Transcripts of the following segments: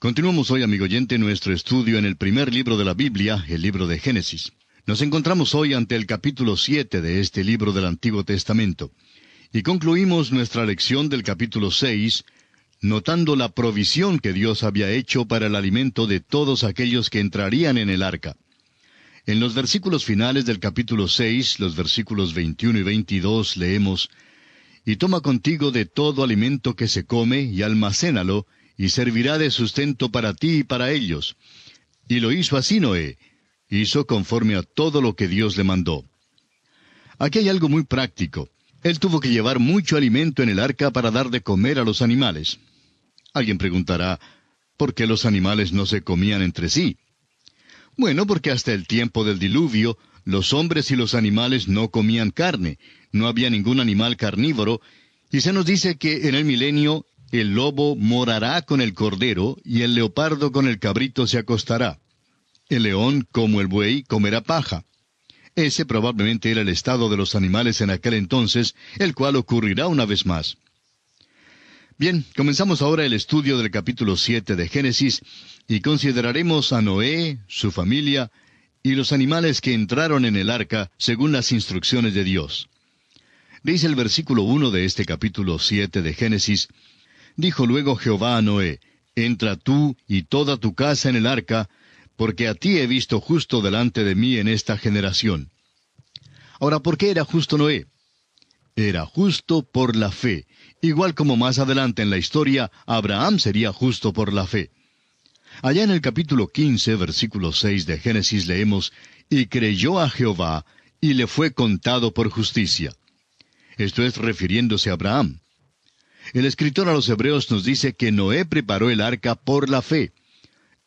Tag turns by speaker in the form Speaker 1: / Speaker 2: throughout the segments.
Speaker 1: Continuamos hoy, amigo oyente, nuestro estudio en el primer libro de la Biblia, el libro de Génesis. Nos encontramos hoy ante el capítulo 7 de este libro del Antiguo Testamento. Y concluimos nuestra lección del capítulo 6, notando la provisión que Dios había hecho para el alimento de todos aquellos que entrarían en el arca. En los versículos finales del capítulo 6, los versículos 21 y 22, leemos: «Y toma contigo de todo alimento que se come, y almacénalo, y servirá de sustento para ti y para ellos». Y lo hizo así Noé. Hizo conforme a todo lo que Dios le mandó. Aquí hay algo muy práctico. Él tuvo que llevar mucho alimento en el arca para dar de comer a los animales. Alguien preguntará, ¿por qué los animales no se comían entre sí? Bueno, porque hasta el tiempo del diluvio, los hombres y los animales no comían carne, no había ningún animal carnívoro, y se nos dice que en el milenio el lobo morará con el cordero, y el leopardo con el cabrito se acostará. El león, como el buey, comerá paja. Ese probablemente era el estado de los animales en aquel entonces, el cual ocurrirá una vez más. Bien, comenzamos ahora el estudio del capítulo 7 de Génesis, y consideraremos a Noé, su familia, y los animales que entraron en el arca según las instrucciones de Dios. Dice el versículo 1 de este capítulo 7 de Génesis: «Dijo luego Jehová a Noé: Entra tú y toda tu casa en el arca, porque a ti he visto justo delante de mí en esta generación». Ahora, ¿por qué era justo Noé? Era justo por la fe, igual como más adelante en la historia, Abraham sería justo por la fe. Allá en el capítulo 15, versículo 6 de Génesis leemos: «Y creyó a Jehová, y le fue contado por justicia». Esto es refiriéndose a Abraham. El escritor a los Hebreos nos dice que Noé preparó el arca por la fe.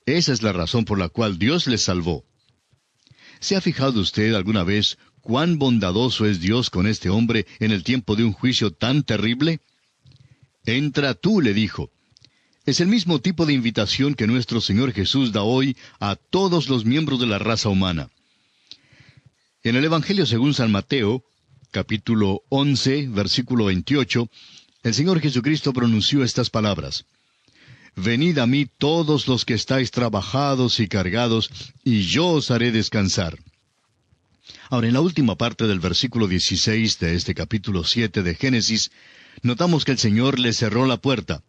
Speaker 1: Esa es la razón por la cual Dios les salvó. ¿Se ha fijado usted alguna vez cuán bondadoso es Dios con este hombre en el tiempo de un juicio tan terrible? «Entra tú», le dijo. Es el mismo tipo de invitación que nuestro Señor Jesús da hoy a todos los miembros de la raza humana. En el Evangelio según San Mateo, capítulo 11, versículo 28, el Señor Jesucristo pronunció estas palabras: «Venid a mí todos los que estáis trabajados y cargados, y yo os haré descansar». Ahora, en la última parte del versículo 16 de este capítulo 7 de Génesis, notamos que el Señor le cerró la puerta.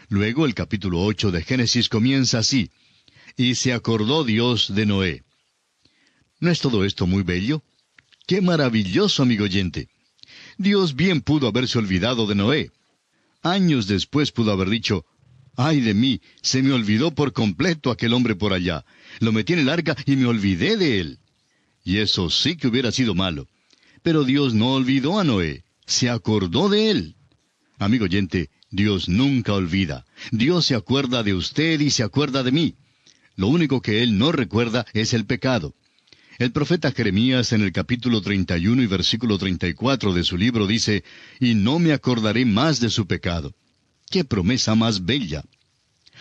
Speaker 1: Luego, el capítulo 8 de Génesis comienza así: «Y se acordó Dios de Noé». ¿No es todo esto muy bello? ¡Qué maravilloso, amigo oyente! Dios bien pudo haberse olvidado de Noé. Años después pudo haber dicho: «¡Ay de mí! Se me olvidó por completo aquel hombre por allá. Lo metí en el arca y me olvidé de él». Y eso sí que hubiera sido malo. Pero Dios no olvidó a Noé. Se acordó de él. Amigo oyente, Dios nunca olvida. Dios se acuerda de usted y se acuerda de mí. Lo único que Él no recuerda es el pecado. El profeta Jeremías en el capítulo 31 y versículo 34 de su libro dice: «Y no me acordaré más de su pecado». ¡Qué promesa más bella!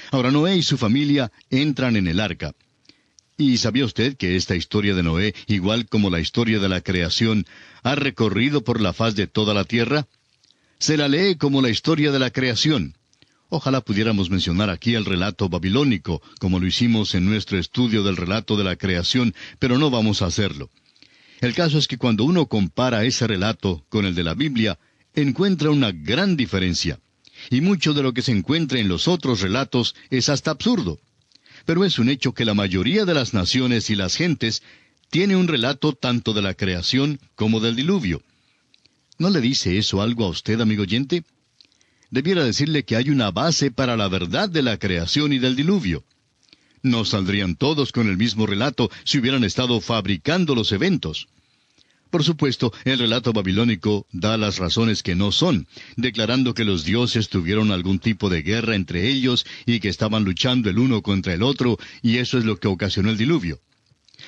Speaker 1: Ahora Noé y su familia entran en el arca. ¿Y sabía usted que esta historia de Noé, igual como la historia de la creación, ha recorrido por la faz de toda la tierra? Se la lee como la historia de la creación. Ojalá pudiéramos mencionar aquí el relato babilónico, como lo hicimos en nuestro estudio del relato de la creación, pero no vamos a hacerlo. El caso es que cuando uno compara ese relato con el de la Biblia, encuentra una gran diferencia. Y mucho de lo que se encuentra en los otros relatos es hasta absurdo. Pero es un hecho que la mayoría de las naciones y las gentes tiene un relato tanto de la creación como del diluvio. ¿No le dice eso algo a usted, amigo oyente? Debiera decirle que hay una base para la verdad de la creación y del diluvio. No saldrían todos con el mismo relato si hubieran estado fabricando los eventos. Por supuesto, el relato babilónico da las razones que no son, declarando que los dioses tuvieron algún tipo de guerra entre ellos y que estaban luchando el uno contra el otro, y eso es lo que ocasionó el diluvio.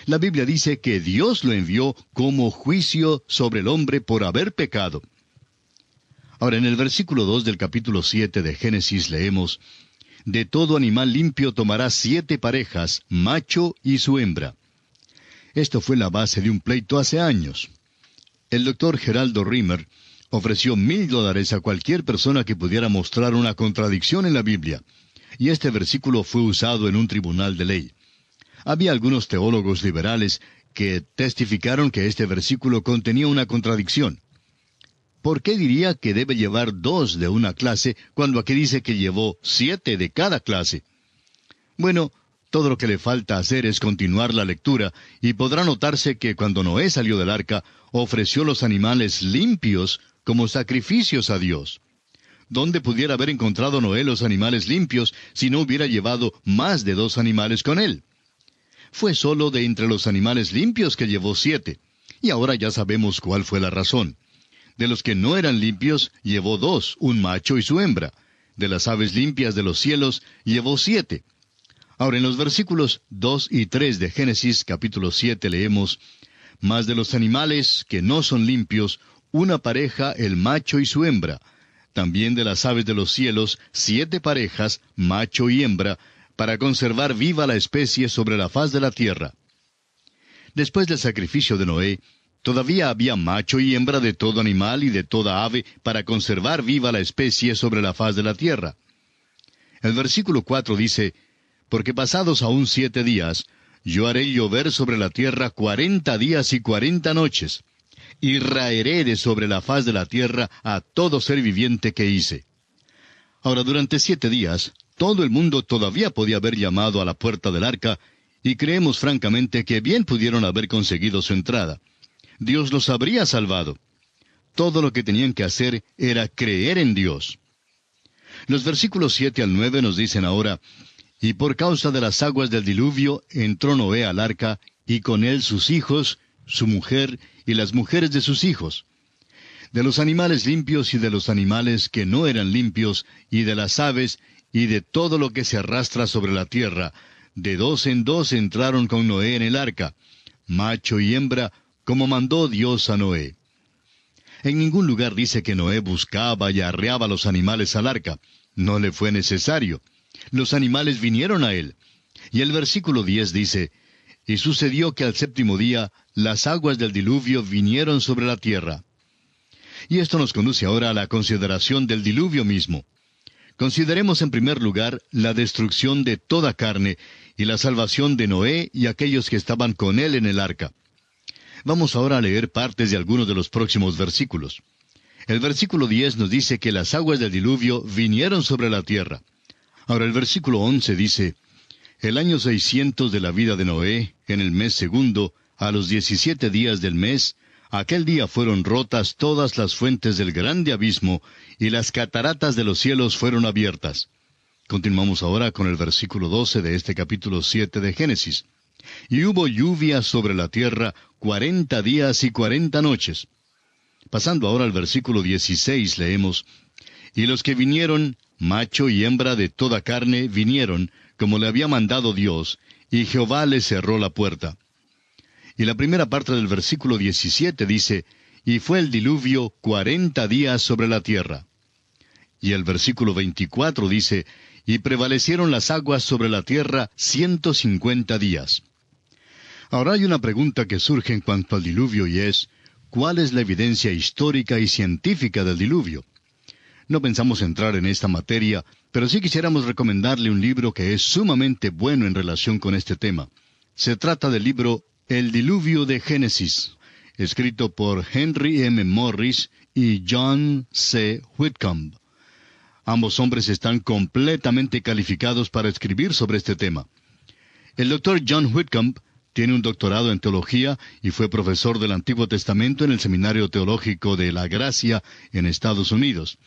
Speaker 1: La Biblia dice que Dios lo envió como juicio sobre el hombre por haber pecado. Ahora, en el versículo 2 del capítulo 7 de Génesis leemos: «De todo animal limpio tomarás 7 parejas, macho y su hembra». Esto fue la base de un pleito hace años. El doctor Geraldo Rimmer ofreció $1,000 a cualquier persona que pudiera mostrar una contradicción en la Biblia. y este versículo fue usado en un tribunal de ley. Había algunos teólogos liberales que testificaron que este versículo contenía una contradicción. ¿Por qué diría que debe llevar 2 de una clase cuando aquí dice que llevó 7 de cada clase? Bueno, todo lo que le falta hacer es continuar la lectura, y podrá notarse que cuando Noé salió del arca, ofreció los animales limpios como sacrificios a Dios. ¿Dónde pudiera haber encontrado Noé los animales limpios si no hubiera llevado más de 2 animales con él? Fue solo de entre los animales limpios que llevó 7, y ahora ya sabemos cuál fue la razón. De los que no eran limpios, llevó 2, un macho y su hembra. De las aves limpias de los cielos, llevó 7. Ahora, en los versículos 2 y 3 de Génesis capítulo 7 leemos: «Mas de los animales que no son limpios, una pareja el macho y su hembra. También de las aves de los cielos, 7 parejas, macho y hembra, para conservar viva la especie sobre la faz de la tierra». Después del sacrificio de Noé, todavía había macho y hembra de todo animal y de toda ave para conservar viva la especie sobre la faz de la tierra. El versículo 4 dice: «Porque pasados aún 7 días, yo haré llover sobre la tierra 40 días y 40 noches, y raeré de sobre la faz de la tierra a todo ser viviente que hice». Ahora, durante 7 días, todo el mundo todavía podía haber llamado a la puerta del arca, y creemos francamente que bien pudieron haber conseguido su entrada. Dios los habría salvado. Todo lo que tenían que hacer era creer en Dios. Los versículos 7 al 9 nos dicen ahora: «Y por causa de las aguas del diluvio entró Noé al arca, y con él sus hijos, su mujer y las mujeres de sus hijos. De los animales limpios y de los animales que no eran limpios, y de las aves, y de todo lo que se arrastra sobre la tierra, de 2 en 2 entraron con Noé en el arca, macho y hembra, como mandó Dios a Noé». En ningún lugar dice que Noé buscaba y arreaba los animales al arca. No le fue necesario. Los animales vinieron a él. Y el versículo 10 dice: «Y sucedió que al 7º día las aguas del diluvio vinieron sobre la tierra». Y esto nos conduce ahora a la consideración del diluvio mismo. Consideremos en primer lugar la destrucción de toda carne y la salvación de Noé y aquellos que estaban con él en el arca. Vamos ahora a leer partes de algunos de los próximos versículos. El versículo 10 nos dice que las aguas del diluvio vinieron sobre la tierra. Ahora el versículo 11 dice: «El año 600 de la vida de Noé, en el mes 2, a los 17 días del mes, aquel día fueron rotas todas las fuentes del grande abismo, y las cataratas de los cielos fueron abiertas». Continuamos ahora con el versículo 12 de este capítulo 7 de Génesis. «Y hubo lluvia sobre la tierra 40 días y 40 noches». Pasando ahora al versículo 16 leemos: «Y los que vinieron, macho y hembra de toda carne, vinieron, como le había mandado Dios, y Jehová les cerró la puerta». Y la primera parte del versículo 17 dice: «Y fue el diluvio 40 días sobre la tierra». Y el versículo 24 dice: «Y prevalecieron las aguas sobre la tierra 150 días». Ahora hay una pregunta que surge en cuanto al diluvio, y es: ¿cuál es la evidencia histórica y científica del diluvio? No pensamos entrar en esta materia, pero sí quisiéramos recomendarle un libro que es sumamente bueno en relación con este tema. Se trata del libro El Diluvio de Génesis, escrito por Henry M. Morris y John C. Whitcomb. Ambos hombres están completamente calificados para escribir sobre este tema. El doctor John Whitcomb tiene un doctorado en teología y fue profesor del Antiguo Testamento en el Seminario Teológico de la Gracia en Estados Unidos.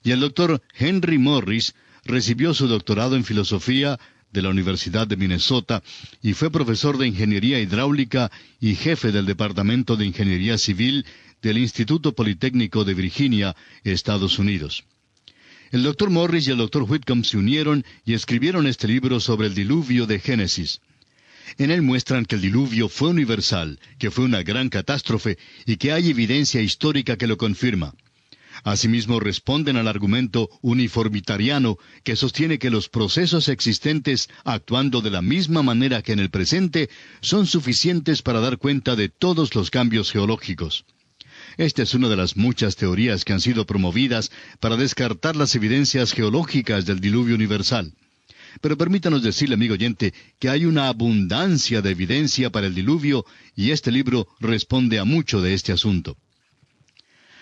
Speaker 1: Y el doctor Henry Morris recibió su doctorado en filosofía de la Universidad de Minnesota y fue profesor de Ingeniería Hidráulica y jefe del Departamento de Ingeniería Civil del Instituto Politécnico de Virginia, Estados Unidos. El doctor Morris y el doctor Whitcomb se unieron y escribieron este libro sobre el diluvio de Génesis. En él muestran que el diluvio fue universal, que fue una gran catástrofe y que hay evidencia histórica que lo confirma. Asimismo, responden al argumento uniformitariano que sostiene que los procesos existentes, actuando de la misma manera que en el presente, son suficientes para dar cuenta de todos los cambios geológicos. Esta es una de las muchas teorías que han sido promovidas para descartar las evidencias geológicas del diluvio universal. Pero permítanos decirle, amigo oyente, que hay una abundancia de evidencia para el diluvio, y este libro responde a mucho de este asunto.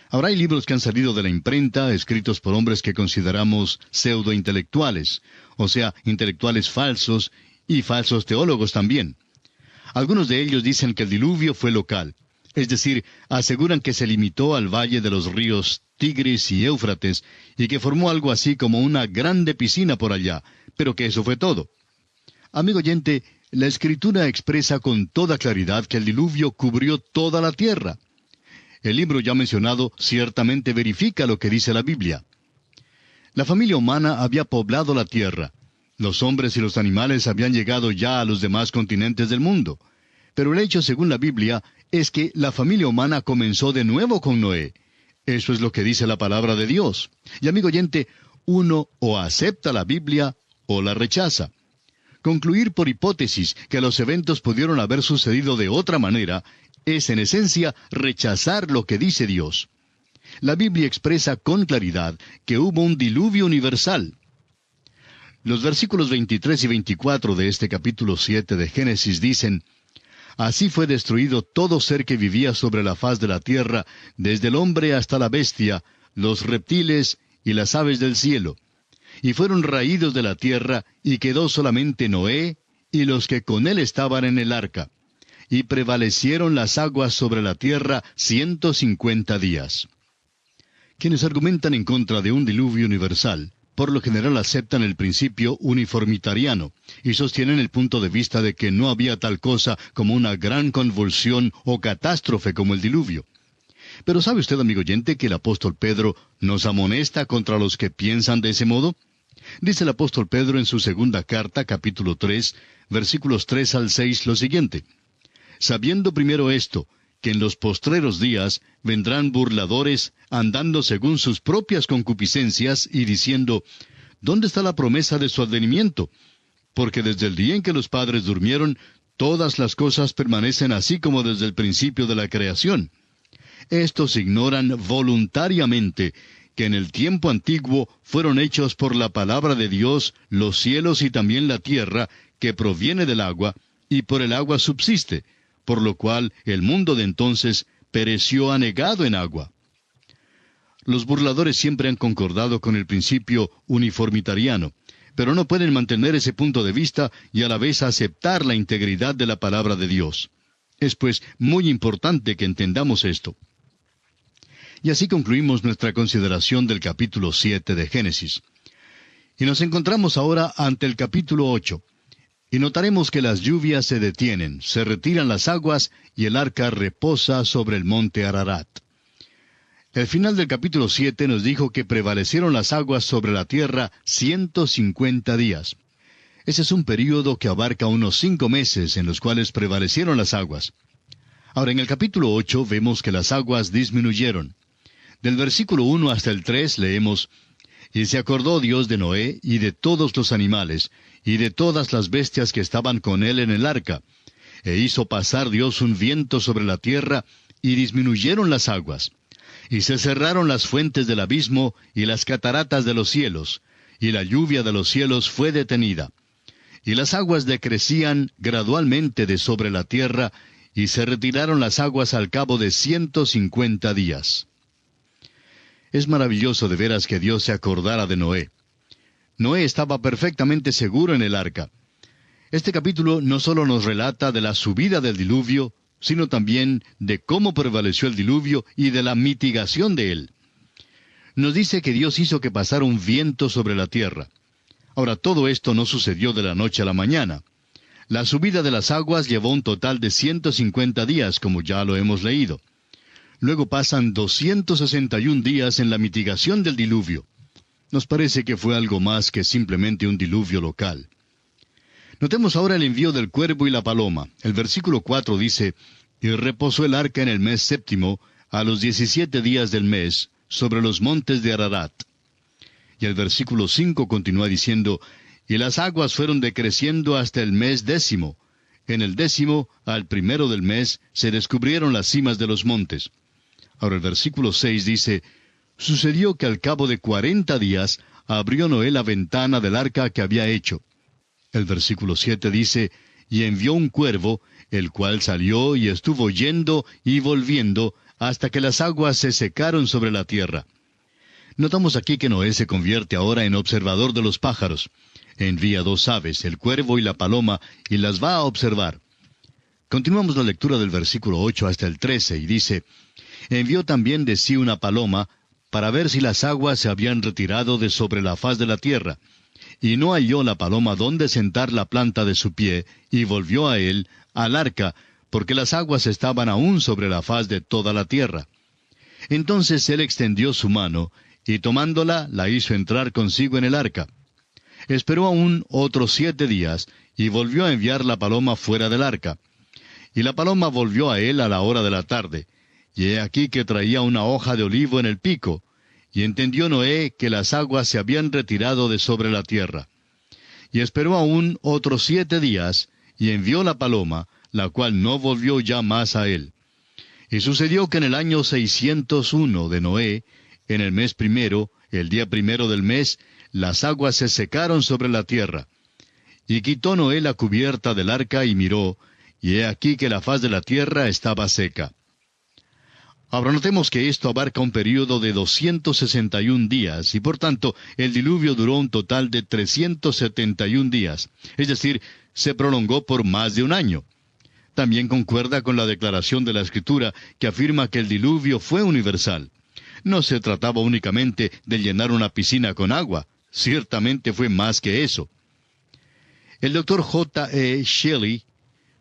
Speaker 1: Ahora hay libros que han salido de la imprenta, escritos por hombres que consideramos pseudointelectuales, o sea, intelectuales falsos y falsos teólogos también. Algunos de ellos dicen que el diluvio fue local, es decir, aseguran que se limitó al valle de los ríos Tigris y Éufrates, y que formó algo así como una grande piscina por allá, pero que eso fue todo. Amigo oyente, la Escritura expresa con toda claridad que el diluvio cubrió toda la tierra. El libro ya mencionado ciertamente verifica lo que dice la Biblia. La familia humana había poblado la tierra. Los hombres y los animales habían llegado ya a los demás continentes del mundo. Pero el hecho, según la Biblia, es que la familia humana comenzó de nuevo con Noé. Eso es lo que dice la palabra de Dios. Y amigo oyente, uno o acepta la Biblia o la rechaza. Concluir por hipótesis que los eventos pudieron haber sucedido de otra manera es en esencia rechazar lo que dice Dios. La Biblia expresa con claridad que hubo un diluvio universal. Los versículos 23 y 24 de este capítulo 7 de Génesis dicen: Así fue destruido todo ser que vivía sobre la faz de la tierra, desde el hombre hasta la bestia, los reptiles y las aves del cielo. Y fueron raídos de la tierra, y quedó solamente Noé y los que con él estaban en el arca. Y prevalecieron las aguas sobre la tierra 150 días. Quienes argumentan en contra de un diluvio universal, por lo general aceptan el principio uniformitariano, y sostienen el punto de vista de que no había tal cosa como una gran convulsión o catástrofe como el diluvio. Pero ¿sabe usted, amigo oyente, que el apóstol Pedro nos amonesta contra los que piensan de ese modo? Dice el apóstol Pedro en su segunda carta, capítulo 3, versículos 3 al 6, lo siguiente: Sabiendo primero esto, que en los postreros días vendrán burladores, andando según sus propias concupiscencias, y diciendo: ¿Dónde está la promesa de su advenimiento? Porque desde el día en que los padres durmieron, todas las cosas permanecen así como desde el principio de la creación. Estos ignoran voluntariamente que en el tiempo antiguo fueron hechos por la palabra de Dios los cielos y también la tierra, que proviene del agua, y por el agua subsiste, por lo cual el mundo de entonces pereció anegado en agua. Los burladores siempre han concordado con el principio uniformitariano, pero no pueden mantener ese punto de vista y a la vez aceptar la integridad de la palabra de Dios. Es pues muy importante que entendamos esto. Y así concluimos nuestra consideración del capítulo 7 de Génesis. Y nos encontramos ahora ante el capítulo 8. Y notaremos que las lluvias se detienen, se retiran las aguas, y el arca reposa sobre el monte Ararat. El final del capítulo 7 nos dijo que prevalecieron las aguas sobre la tierra 150 días. Ese es un período que abarca unos 5 meses en los cuales prevalecieron las aguas. Ahora, en el capítulo 8 vemos que las aguas disminuyeron. Del versículo 1 hasta el 3 leemos: Y se acordó Dios de Noé y de todos los animales, y de todas las bestias que estaban con él en el arca. E hizo pasar Dios un viento sobre la tierra, y disminuyeron las aguas. Y se cerraron las fuentes del abismo, y las cataratas de los cielos, y la lluvia de los cielos fue detenida. Y las aguas decrecían gradualmente de sobre la tierra, y se retiraron las aguas al cabo de 150 días. Es maravilloso de veras que Dios se acordara de Noé. Noé estaba perfectamente seguro en el arca. Este capítulo no solo nos relata de la subida del diluvio, sino también de cómo prevaleció el diluvio y de la mitigación de él. Nos dice que Dios hizo que pasara un viento sobre la tierra. Ahora, todo esto no sucedió de la noche a la mañana. La subida de las aguas llevó un total de 150 días, como ya lo hemos leído. Luego pasan 261 días en la mitigación del diluvio. Nos parece que fue algo más que simplemente un diluvio local. Notemos ahora el envío del cuervo y la paloma. El versículo 4 dice: Y reposó el arca en el mes séptimo, a los 17 días del mes, sobre los montes de Ararat. Y el versículo 5 continúa diciendo: Y las aguas fueron decreciendo hasta el mes 10. En el 10, al 1 del mes, se descubrieron las cimas de los montes. Ahora el versículo 6 dice: Sucedió que al cabo de 40 días abrió Noé la ventana del arca que había hecho, El versículo 7 dice, y envió un cuervo, el cual salió y estuvo yendo y volviendo, hasta que las aguas se secaron sobre la tierra. Notamos aquí que Noé se convierte ahora en observador de los pájaros. Envía dos aves, el cuervo y la paloma, y las va a observar. Continuamos la lectura del versículo 8 hasta el 13, y dice, envió también de sí una paloma, para ver si las aguas se habían retirado de sobre la faz de la tierra. Y no halló la paloma dónde sentar la planta de su pie, y volvió a él, al arca, porque las aguas estaban aún sobre la faz de toda la tierra. Entonces él extendió su mano, y tomándola, la hizo entrar consigo en el arca. Esperó aún otros 7 días, y volvió a enviar la paloma fuera del arca. Y la paloma volvió a él a la hora de la tarde, y he aquí que traía una hoja de olivo en el pico, y entendió Noé que las aguas se habían retirado de sobre la tierra. Y esperó aún otros 7 días, y envió la paloma, la cual no volvió ya más a él. Y sucedió que en el año 601 de Noé, en el mes primero, el día primero del mes, las aguas se secaron sobre la tierra. Y quitó Noé la cubierta del arca y miró, y he aquí que la faz de la tierra estaba seca. Ahora notemos que esto abarca un período de 261 días, y por tanto el diluvio duró un total de 371 días, es decir, se prolongó por más de un año. También concuerda con la declaración de la Escritura que afirma que el diluvio fue universal. No se trataba únicamente de llenar una piscina con agua, ciertamente fue más que eso. El doctor J. E. Shelley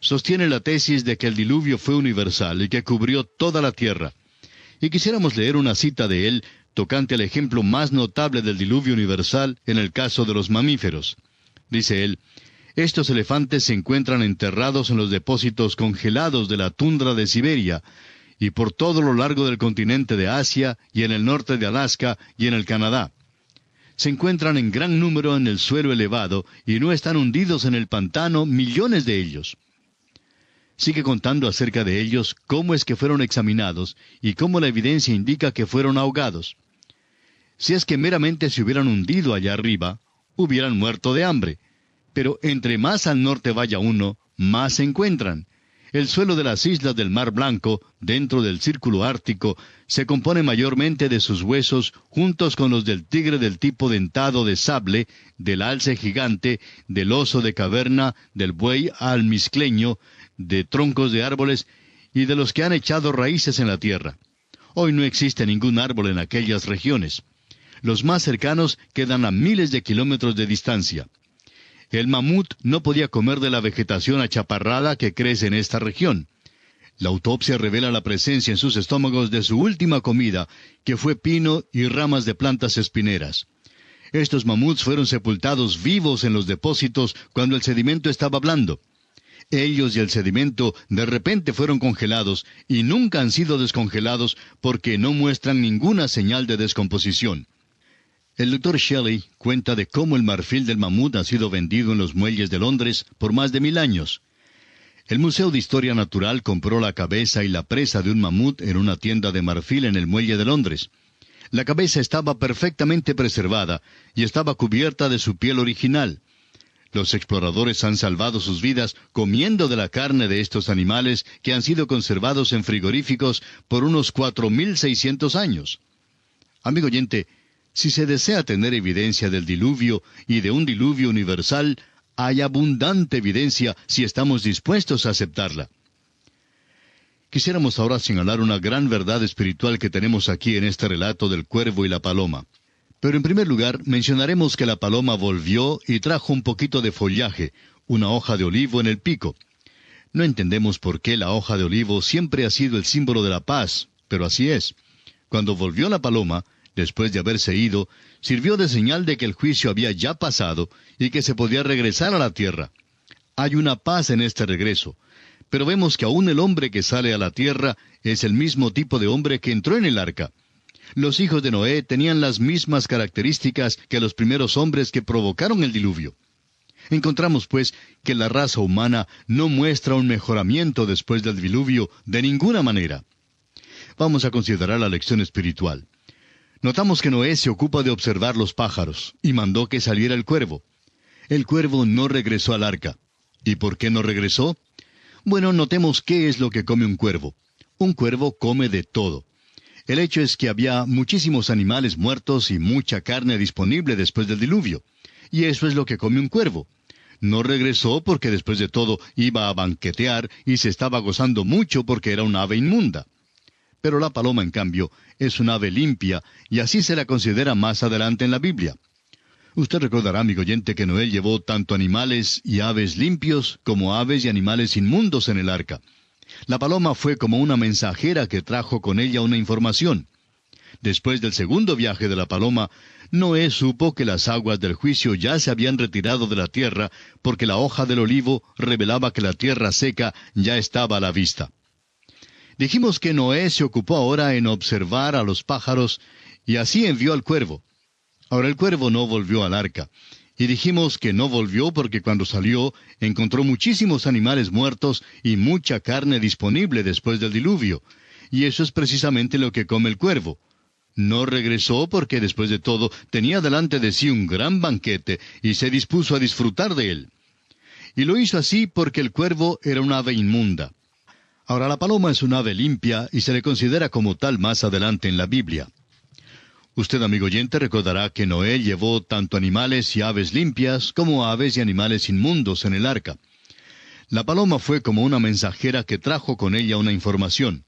Speaker 1: sostiene la tesis de que el diluvio fue universal y que cubrió toda la tierra. Y quisiéramos leer una cita de él tocante al ejemplo más notable del diluvio universal en el caso de los mamíferos. Dice él, estos elefantes se encuentran enterrados en los depósitos congelados de la tundra de Siberia, y por todo lo largo del continente de Asia, y en el norte de Alaska, y en el Canadá. Se encuentran en gran número en el suelo elevado, y no están hundidos en el pantano millones de ellos. Sigue contando acerca de ellos cómo es que fueron examinados y cómo la evidencia indica que fueron ahogados. Si es que meramente se hubieran hundido allá arriba, hubieran muerto de hambre. Pero entre más al norte vaya uno, más se encuentran. El suelo de las islas del Mar Blanco, dentro del círculo ártico, se compone mayormente de sus huesos, juntos con los del tigre del tipo dentado de sable, del alce gigante, del oso de caverna, del buey almizcleño, de troncos de árboles y de los que han echado raíces en la tierra. Hoy no existe ningún árbol en aquellas regiones. Los más cercanos quedan a miles de kilómetros de distancia. El mamut no podía comer de la vegetación achaparrada que crece en esta región. La autopsia revela la presencia en sus estómagos de su última comida, que fue pino y ramas de plantas espineras. Estos mamuts fueron sepultados vivos en los depósitos cuando el sedimento estaba blando. Ellos y el sedimento de repente fueron congelados y nunca han sido descongelados porque no muestran ninguna señal de descomposición. El Dr. Shelley cuenta de cómo el marfil del mamut ha sido vendido en los muelles de Londres por más de 1000 años. El Museo de Historia Natural compró la cabeza y la presa de un mamut en una tienda de marfil en el muelle de Londres. La cabeza estaba perfectamente preservada y estaba cubierta de su piel original. Los exploradores han salvado sus vidas comiendo de la carne de estos animales que han sido conservados en frigoríficos por unos 4600 años. Amigo oyente, si se desea tener evidencia del diluvio y de un diluvio universal, hay abundante evidencia si estamos dispuestos a aceptarla. Quisiéramos ahora señalar una gran verdad espiritual que tenemos aquí en este relato del cuervo y la paloma. Pero en primer lugar, mencionaremos que la paloma volvió y trajo un poquito de follaje, una hoja de olivo en el pico. No entendemos por qué la hoja de olivo siempre ha sido el símbolo de la paz, pero así es. Cuando volvió la paloma, después de haberse ido, sirvió de señal de que el juicio había ya pasado y que se podía regresar a la tierra. Hay una paz en este regreso, pero vemos que aún el hombre que sale a la tierra es el mismo tipo de hombre que entró en el arca. Los hijos de Noé tenían las mismas características que los primeros hombres que provocaron el diluvio. Encontramos, pues, que la raza humana no muestra un mejoramiento después del diluvio de ninguna manera. Vamos a considerar la lección espiritual. Notamos que Noé se ocupa de observar los pájaros, y mandó que saliera el cuervo. El cuervo no regresó al arca. ¿Y por qué no regresó? Bueno, notemos qué es lo que come un cuervo. Un cuervo come de todo. El hecho es que había muchísimos animales muertos y mucha carne disponible después del diluvio. Y eso es lo que come un cuervo. No regresó porque después de todo iba a banquetear y se estaba gozando mucho porque era un ave inmunda. Pero la paloma, en cambio, es un ave limpia y así se la considera más adelante en la Biblia. Usted recordará, amigo oyente, que Noé llevó tanto animales y aves limpios como aves y animales inmundos en el arca. La paloma fue como una mensajera que trajo con ella una información. Después del segundo viaje de la paloma, Noé supo que las aguas del juicio ya se habían retirado de la tierra, porque la hoja del olivo revelaba que la tierra seca ya estaba a la vista. Dijimos que Noé se ocupó ahora en observar a los pájaros, y así envió al cuervo. Ahora el cuervo no volvió al arca. Y dijimos que no volvió porque cuando salió encontró muchísimos animales muertos y mucha carne disponible después del diluvio. Y eso es precisamente lo que come el cuervo. No regresó porque después de todo tenía delante de sí un gran banquete y se dispuso a disfrutar de él. Y lo hizo así porque el cuervo era un ave inmunda. Ahora la paloma es un ave limpia y se le considera como tal más adelante en la Biblia. Usted, amigo oyente, recordará que Noé llevó tanto animales y aves limpias como aves y animales inmundos en el arca. La paloma fue como una mensajera que trajo con ella una información.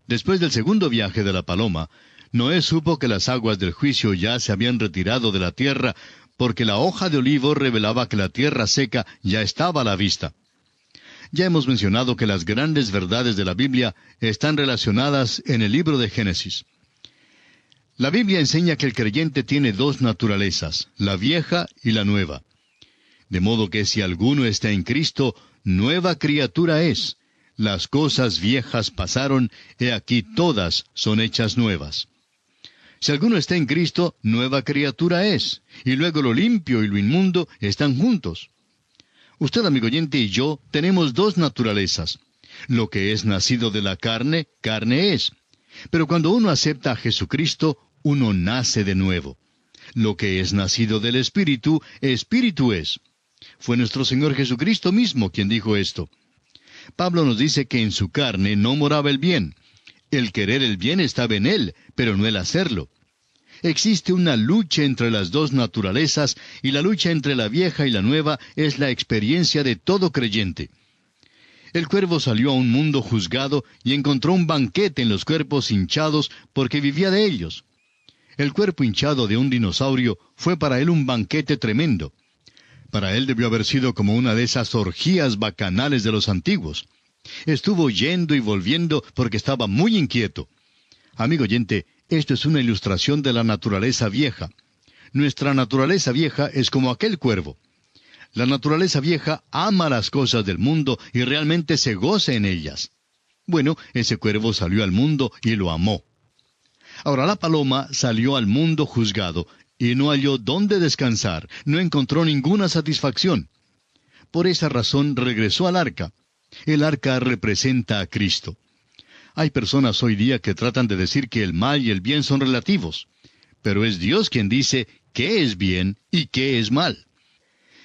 Speaker 1: Después del segundo viaje de la paloma, Noé supo que las aguas del juicio ya se habían retirado de la tierra, porque la hoja de olivo revelaba que la tierra seca ya estaba a la vista. Ya hemos mencionado que las grandes verdades de la Biblia están relacionadas en el libro de Génesis. La Biblia enseña que el creyente tiene dos naturalezas, la vieja y la nueva. De modo que si alguno está en Cristo, nueva criatura es. Las cosas viejas pasaron, he aquí todas son hechas nuevas. Si alguno está en Cristo, nueva criatura es, y luego lo limpio y lo inmundo están juntos. Usted, amigo oyente, y yo tenemos dos naturalezas. Lo que es nacido de la carne, carne es. Pero cuando uno acepta a Jesucristo, uno nace de nuevo. Lo que es nacido del Espíritu, Espíritu es. Fue nuestro Señor Jesucristo mismo quien dijo esto. Pablo nos dice que en su carne no moraba el bien. El querer el bien estaba en él, pero no el hacerlo. Existe una lucha entre las dos naturalezas, y la lucha entre la vieja y la nueva es la experiencia de todo creyente. El cuervo salió a un mundo juzgado y encontró un banquete en los cuerpos hinchados porque vivía de ellos. El cuerpo hinchado de un dinosaurio fue para él un banquete tremendo. Para él debió haber sido como una de esas orgías bacanales de los antiguos. Estuvo yendo y volviendo porque estaba muy inquieto. Amigo oyente, esto es una ilustración de la naturaleza vieja. Nuestra naturaleza vieja es como aquel cuervo. La naturaleza vieja ama las cosas del mundo y realmente se goza en ellas. Bueno, ese cuervo salió al mundo y lo amó. Ahora la paloma salió al mundo juzgado y no halló dónde descansar, no encontró ninguna satisfacción. Por esa razón regresó al arca. El arca representa a Cristo. Hay personas hoy día que tratan de decir que el mal y el bien son relativos, pero es Dios quien dice qué es bien y qué es mal.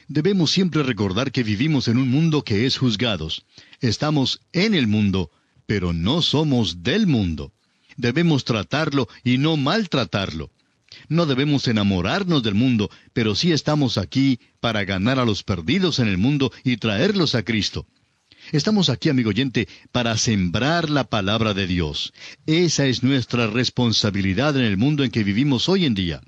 Speaker 1: Debemos siempre recordar que vivimos en un mundo que es juzgados. Estamos en el mundo, pero no somos del mundo. Debemos tratarlo y no maltratarlo. No debemos enamorarnos del mundo, pero sí estamos aquí para ganar a los perdidos en el mundo y traerlos a Cristo. Estamos aquí, amigo oyente, para sembrar la palabra de Dios. Esa es nuestra responsabilidad en el mundo en que vivimos hoy en día.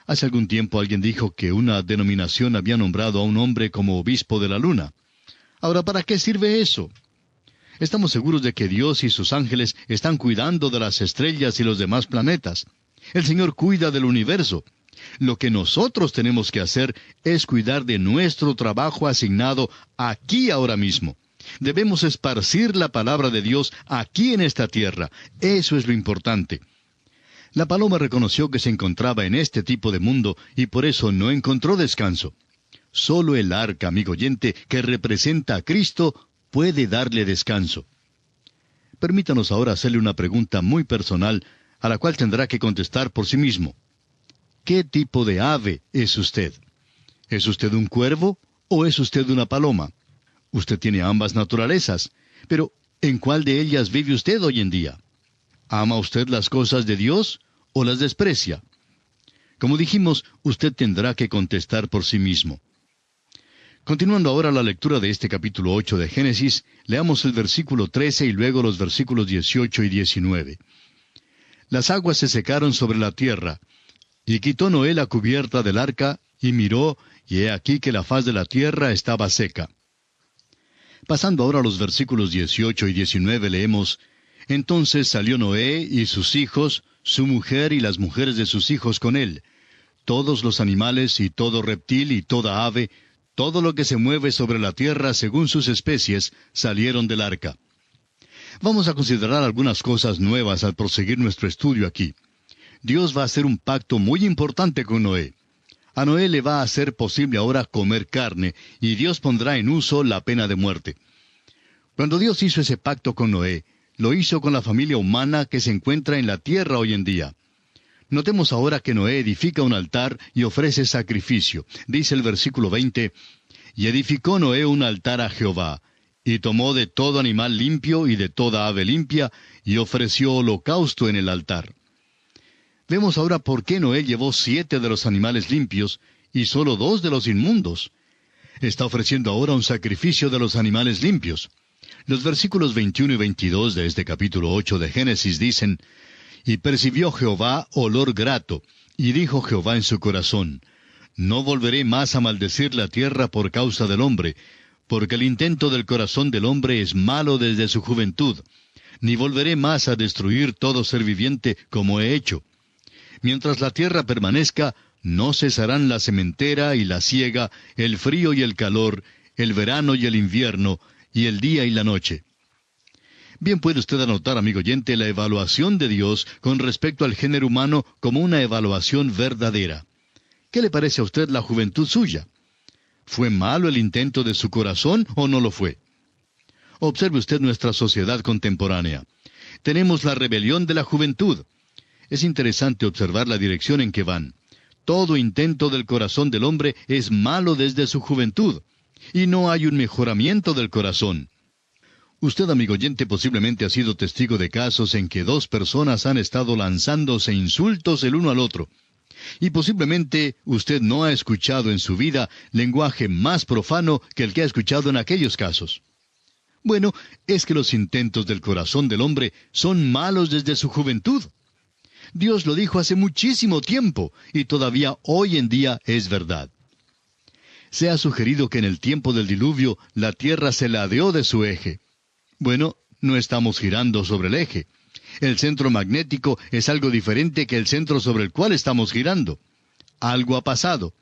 Speaker 1: Hace algún tiempo alguien dijo que una denominación había nombrado a un hombre como obispo de la luna. Ahora, ¿para qué sirve eso? Estamos seguros de que Dios y sus ángeles están cuidando de las estrellas y los demás planetas. El Señor cuida del universo. Lo que nosotros tenemos que hacer es cuidar de nuestro trabajo asignado aquí ahora mismo. Debemos esparcir la palabra de Dios aquí en esta tierra. Eso es lo importante. La paloma reconoció que se encontraba en este tipo de mundo y por eso no encontró descanso. Solo el arca, amigo oyente, que representa a Cristo, puede darle descanso. Permítanos ahora hacerle una pregunta muy personal, a la cual tendrá que contestar por sí mismo. ¿Qué tipo de ave es usted? ¿Es usted un cuervo o es usted una paloma? Usted tiene ambas naturalezas, pero ¿en cuál de ellas vive usted hoy en día? ¿Ama usted las cosas de Dios o las desprecia? Como dijimos, usted tendrá que contestar por sí mismo. Continuando ahora la lectura de este capítulo 8 de Génesis, leamos el versículo 13 y luego los versículos 18 y 19. Las aguas se secaron sobre la tierra, y quitó Noé la cubierta del arca, y miró, y he aquí que la faz de la tierra estaba seca. Pasando ahora a los versículos 18 y 19 leemos, Entonces salió Noé y sus hijos, su mujer y las mujeres de sus hijos con él, todos los animales y todo reptil y toda ave, todo lo que se mueve sobre la tierra según sus especies, salieron del arca. Vamos a considerar algunas cosas nuevas al proseguir nuestro estudio aquí. Dios va a hacer un pacto muy importante con Noé. A Noé le va a ser posible ahora comer carne, y Dios pondrá en uso la pena de muerte. Cuando Dios hizo ese pacto con Noé, lo hizo con la familia humana que se encuentra en la tierra hoy en día. Notemos ahora que Noé edifica un altar y ofrece sacrificio. Dice el versículo 20, Y edificó Noé un altar a Jehová, y tomó de todo animal limpio y de toda ave limpia, y ofreció holocausto en el altar. Vemos ahora por qué Noé llevó 7 de los animales limpios, y solo 2 de los inmundos. Está ofreciendo ahora un sacrificio de los animales limpios. Los versículos 21 y 22 de este capítulo 8 de Génesis dicen, Y percibió Jehová olor grato, y dijo Jehová en su corazón, No volveré más a maldecir la tierra por causa del hombre, porque el intento del corazón del hombre es malo desde su juventud, ni volveré más a destruir todo ser viviente como he hecho. Mientras la tierra permanezca, no cesarán la sementera y la siega, el frío y el calor, el verano y el invierno, y el día y la noche. Bien puede usted anotar, amigo oyente, la evaluación de Dios con respecto al género humano como una evaluación verdadera. ¿Qué le parece a usted la juventud suya? ¿Fue malo el intento de su corazón o no lo fue? Observe usted nuestra sociedad contemporánea. Tenemos la rebelión de la juventud. Es interesante observar la dirección en que van. Todo intento del corazón del hombre es malo desde su juventud, y no hay un mejoramiento del corazón. Usted, amigo oyente, posiblemente ha sido testigo de casos en que 2 personas han estado lanzándose insultos el uno al otro. Y posiblemente usted no ha escuchado en su vida lenguaje más profano que el que ha escuchado en aquellos casos. Bueno, es que los intentos del corazón del hombre son malos desde su juventud. Dios lo dijo hace muchísimo tiempo, y todavía hoy en día es verdad. Se ha sugerido que en el tiempo del diluvio la tierra se ladeó de su eje. Bueno, no estamos girando sobre el eje. El centro magnético es algo diferente que el centro sobre el cual estamos girando. Algo ha pasado.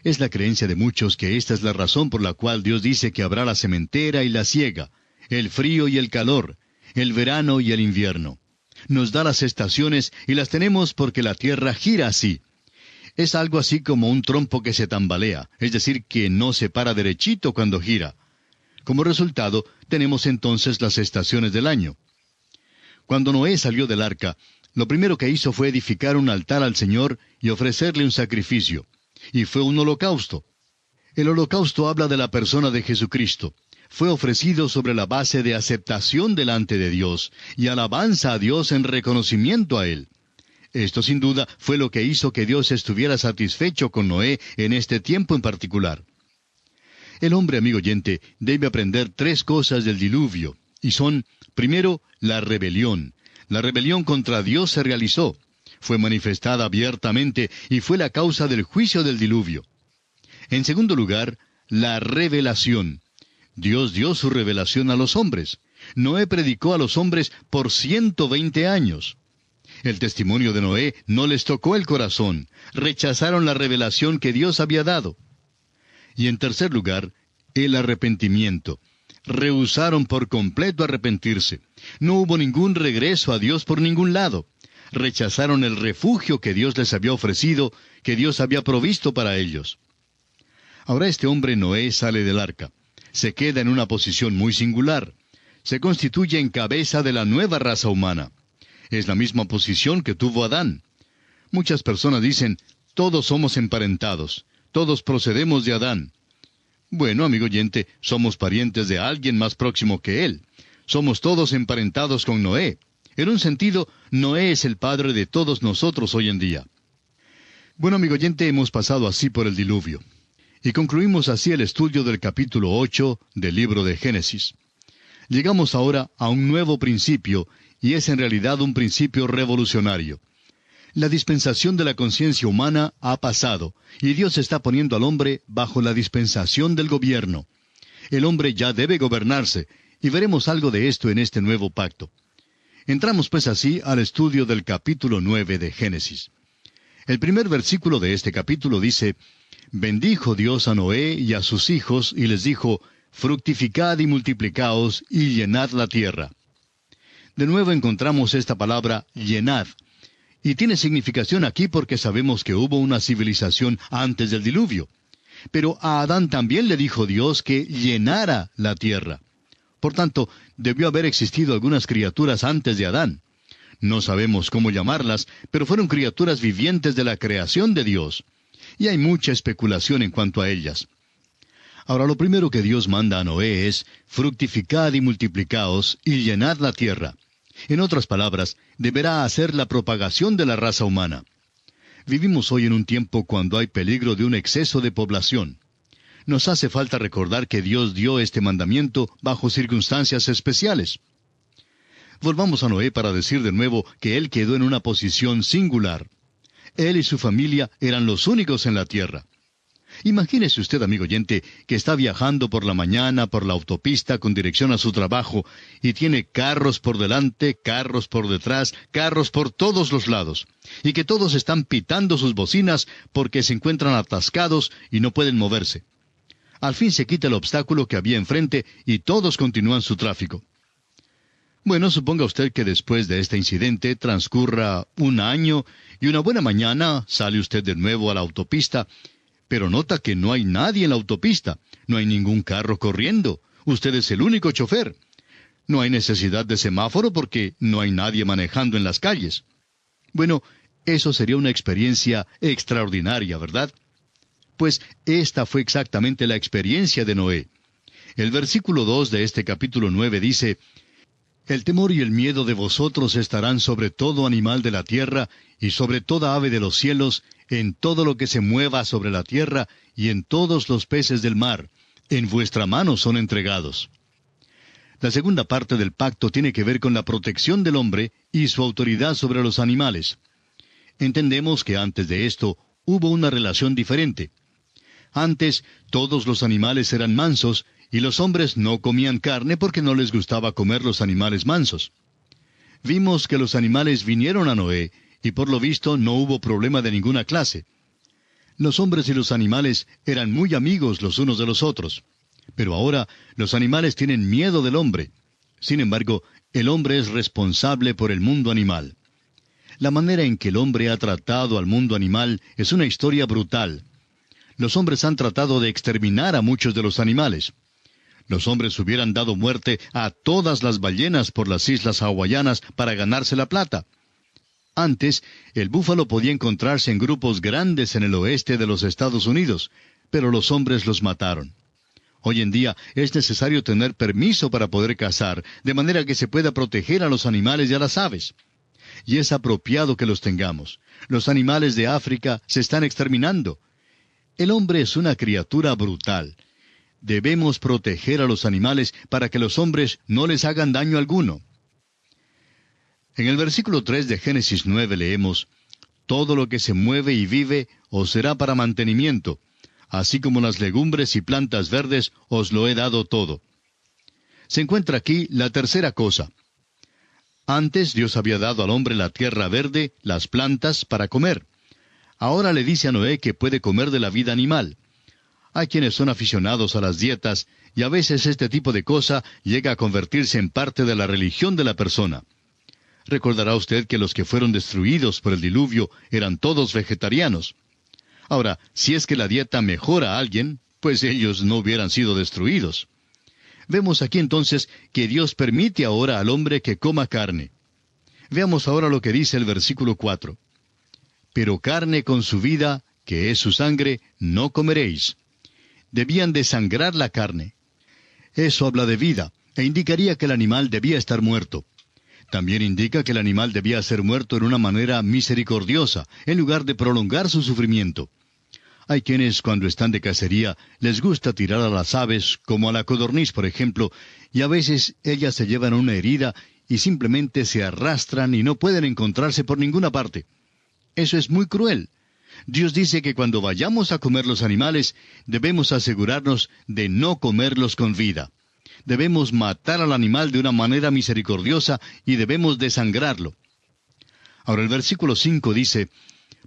Speaker 1: Es la creencia de muchos que esta es la razón por la cual Dios dice que habrá la sementera y la siega, el frío y el calor, el verano y el invierno. Nos da las estaciones y las tenemos porque la tierra gira así. Es algo así como un trompo que se tambalea, es decir, que no se para derechito cuando gira. Como resultado, tenemos entonces las estaciones del año. Cuando Noé salió del arca, lo primero que hizo fue edificar un altar al Señor y ofrecerle un sacrificio. Y fue un holocausto. El holocausto habla de la persona de Jesucristo. Fue ofrecido sobre la base de aceptación delante de Dios y alabanza a Dios en reconocimiento a Él. Esto sin duda fue lo que hizo que Dios estuviera satisfecho con Noé en este tiempo en particular. El hombre, amigo oyente, debe aprender 3 cosas del diluvio, y son, primero, la rebelión. La rebelión contra Dios se realizó, fue manifestada abiertamente y fue la causa del juicio del diluvio. En segundo lugar, la revelación. Dios dio su revelación a los hombres. Noé predicó a los hombres por 120 años. El testimonio de Noé no les tocó el corazón. Rechazaron la revelación que Dios había dado. Y en tercer lugar, el arrepentimiento. Rehusaron por completo arrepentirse. No hubo ningún regreso a Dios por ningún lado. Rechazaron el refugio que Dios les había ofrecido, que Dios había provisto para ellos. Ahora este hombre Noé sale del arca. Se queda en una posición muy singular. Se constituye en cabeza de la nueva raza humana. Es la misma posición que tuvo Adán. Muchas personas dicen, todos somos emparentados. todos procedemos de Adán. Bueno, amigo oyente, somos parientes de alguien más próximo que él. Somos todos emparentados con Noé. En un sentido, Noé es el padre de todos nosotros hoy en día. Bueno, amigo oyente, hemos pasado así por el diluvio. Y concluimos así el estudio del capítulo 8 del libro de Génesis. Llegamos ahora a un nuevo principio, y es en realidad un principio revolucionario. La dispensación de la conciencia humana ha pasado, y Dios está poniendo al hombre bajo la dispensación del gobierno. El hombre ya debe gobernarse, y veremos algo de esto en este nuevo pacto. Entramos pues así al estudio del capítulo 9 de Génesis. El primer versículo de este capítulo dice: «Bendijo Dios a Noé y a sus hijos, y les dijo, fructificad y multiplicaos, y llenad la tierra». De nuevo encontramos esta palabra, llenad. Y tiene significación aquí porque sabemos que hubo una civilización antes del diluvio. Pero a Adán también le dijo Dios que llenara la tierra. Por tanto, debió haber existido algunas criaturas antes de Adán. No sabemos cómo llamarlas, pero fueron criaturas vivientes de la creación de Dios. Y hay mucha especulación en cuanto a ellas. Ahora, lo primero que Dios manda a Noé es, fructificad y multiplicaos, y llenad la tierra. En otras palabras, deberá hacer la propagación de la raza humana. Vivimos hoy en un tiempo cuando hay peligro de un exceso de población. Nos hace falta recordar que Dios dio este mandamiento bajo circunstancias especiales. Volvamos a Noé para decir de nuevo que él quedó en una posición singular. Él y su familia eran los únicos en la tierra. Imagínese usted, amigo oyente, que está viajando por la mañana por la autopista con dirección a su trabajo y tiene carros por delante, carros por detrás, carros por todos los lados, y que todos están pitando sus bocinas porque se encuentran atascados y no pueden moverse. Al fin se quita el obstáculo que había enfrente y todos continúan su tráfico. Bueno, suponga usted que después de este incidente transcurra un año y una buena mañana sale usted de nuevo a la autopista, pero nota que no hay nadie en la autopista, no hay ningún carro corriendo, usted es el único chofer. No hay necesidad de semáforo porque no hay nadie manejando en las calles. Bueno, eso sería una experiencia extraordinaria, ¿verdad? Pues esta fue exactamente la experiencia de Noé. El versículo 2 de este capítulo 9 dice: «El temor y el miedo de vosotros estarán sobre todo animal de la tierra, y sobre toda ave de los cielos, en todo lo que se mueva sobre la tierra, y en todos los peces del mar. En vuestra mano son entregados». La segunda parte del pacto tiene que ver con la protección del hombre y su autoridad sobre los animales. Entendemos que antes de esto hubo una relación diferente. Antes, todos los animales eran mansos, y los hombres no comían carne porque no les gustaba comer los animales mansos. Vimos que los animales vinieron a Noé, y por lo visto no hubo problema de ninguna clase. Los hombres y los animales eran muy amigos los unos de los otros. Pero ahora los animales tienen miedo del hombre. Sin embargo, el hombre es responsable por el mundo animal. La manera en que el hombre ha tratado al mundo animal es una historia brutal. Los hombres han tratado de exterminar a muchos de los animales. Los hombres hubieran dado muerte a todas las ballenas por las islas hawaianas para ganarse la plata. Antes, el búfalo podía encontrarse en grupos grandes en el oeste de los Estados Unidos, pero los hombres los mataron. Hoy en día es necesario tener permiso para poder cazar, de manera que se pueda proteger a los animales y a las aves. Y es apropiado que los tengamos. Los animales de África se están exterminando. El hombre es una criatura brutal. Debemos proteger a los animales para que los hombres no les hagan daño alguno. En el versículo 3 de Génesis 9 leemos: «Todo lo que se mueve y vive os será para mantenimiento, así como las legumbres y plantas verdes os lo he dado todo». Se encuentra aquí la tercera cosa. Antes Dios había dado al hombre la tierra verde, las plantas, para comer. Ahora le dice a Noé que puede comer de la vida animal. Hay quienes son aficionados a las dietas, y a veces este tipo de cosa llega a convertirse en parte de la religión de la persona. Recordará usted que los que fueron destruidos por el diluvio eran todos vegetarianos. Ahora, si es que la dieta mejora a alguien, pues ellos no hubieran sido destruidos. Vemos aquí entonces que Dios permite ahora al hombre que coma carne. Veamos ahora lo que dice el versículo 4. «Pero carne con su vida, que es su sangre, no comeréis. Debían desangrar la carne. Eso habla de vida, e indicaría que el animal debía estar muerto. También indica que el animal debía ser muerto en una manera misericordiosa, en lugar de prolongar su sufrimiento. Hay quienes, cuando están de cacería, les gusta tirar a las aves, como a la codorniz, por ejemplo, y a veces ellas se llevan una herida y simplemente se arrastran y no pueden encontrarse por ninguna parte. Eso es muy cruel. Dios dice que cuando vayamos a comer los animales, debemos asegurarnos de no comerlos con vida. Debemos matar al animal de una manera misericordiosa y debemos desangrarlo. Ahora el versículo 5 dice,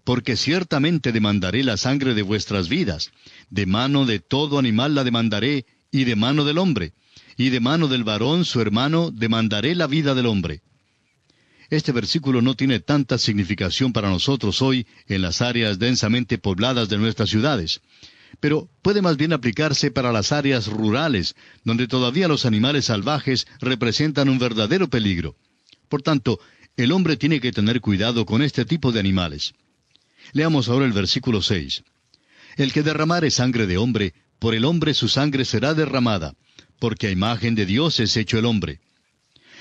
Speaker 1: porque ciertamente demandaré la sangre de vuestras vidas, de mano de todo animal la demandaré, y de mano del hombre, y de mano del varón su hermano demandaré la vida del hombre. Este versículo no tiene tanta significación para nosotros hoy en las áreas densamente pobladas de nuestras ciudades, pero puede más bien aplicarse para las áreas rurales, donde todavía los animales salvajes representan un verdadero peligro. Por tanto, el hombre tiene que tener cuidado con este tipo de animales. Leamos ahora el versículo 6. El que derramare sangre de hombre, por el hombre su sangre será derramada, porque a imagen de Dios es hecho el hombre.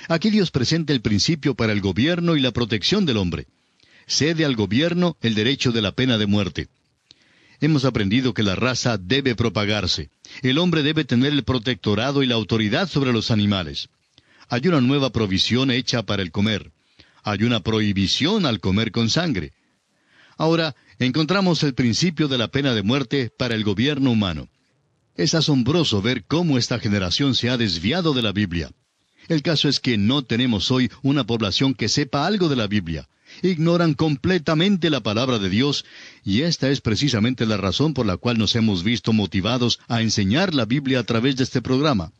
Speaker 1: Aquí Dios presenta el principio para el gobierno y la protección del hombre. Cede al gobierno el derecho de la pena de muerte. Hemos aprendido que la raza debe propagarse. El hombre debe tener el protectorado y la autoridad sobre los animales. Hay una nueva provisión hecha para el comer. Hay una prohibición al comer con sangre. Ahora, encontramos el principio de la pena de muerte para el gobierno humano. Es asombroso ver cómo esta generación se ha desviado de la Biblia. El caso es que no tenemos hoy una población que sepa algo de la Biblia. Ignoran completamente la palabra de Dios, y esta es precisamente la razón por la cual nos hemos visto motivados a enseñar la Biblia a través de este programa.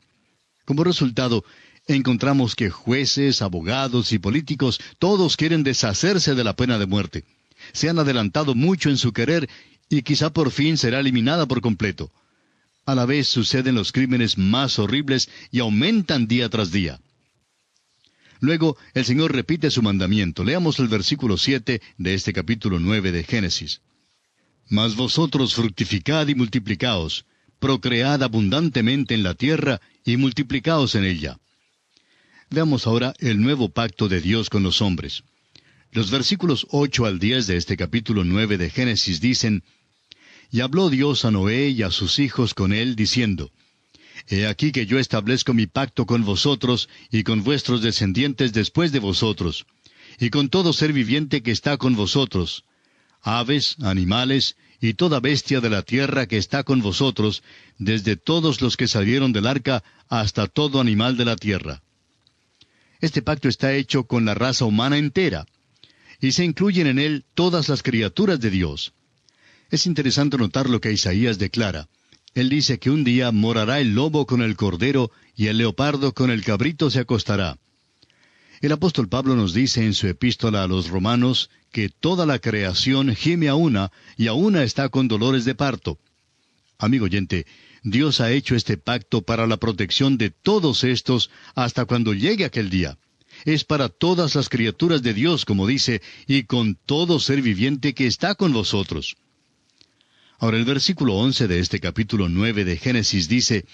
Speaker 1: Como resultado, encontramos que jueces, abogados y políticos todos quieren deshacerse de la pena de muerte. Se han adelantado mucho en su querer y quizá por fin será eliminada por completo. A la vez suceden los crímenes más horribles y aumentan día tras día. Luego, el Señor repite su mandamiento. Leamos el versículo 7 de este capítulo 9 de Génesis. Mas vosotros fructificad y multiplicaos, procread abundantemente en la tierra y multiplicaos en ella. Veamos ahora el nuevo pacto de Dios con los hombres. Los versículos 8 al 10 de este capítulo 9 de Génesis dicen, Y habló Dios a Noé y a sus hijos con él, diciendo, He aquí que yo establezco mi pacto con vosotros y con vuestros descendientes después de vosotros, y con todo ser viviente que está con vosotros, aves, animales, y toda bestia de la tierra que está con vosotros, desde todos los que salieron del arca hasta todo animal de la tierra. Este pacto está hecho con la raza humana entera, y se incluyen en él todas las criaturas de Dios. Es interesante notar lo que Isaías declara. Él dice que un día morará el lobo con el cordero, y el leopardo con el cabrito se acostará. El apóstol Pablo nos dice en su epístola a los Romanos que toda la creación gime a una, y a una está con dolores de parto. Amigo oyente, Dios ha hecho este pacto para la protección de todos estos hasta cuando llegue aquel día. Es para todas las criaturas de Dios, como dice, y con todo ser viviente que está con vosotros. Ahora el versículo 11 de este capítulo 9 de Génesis dice,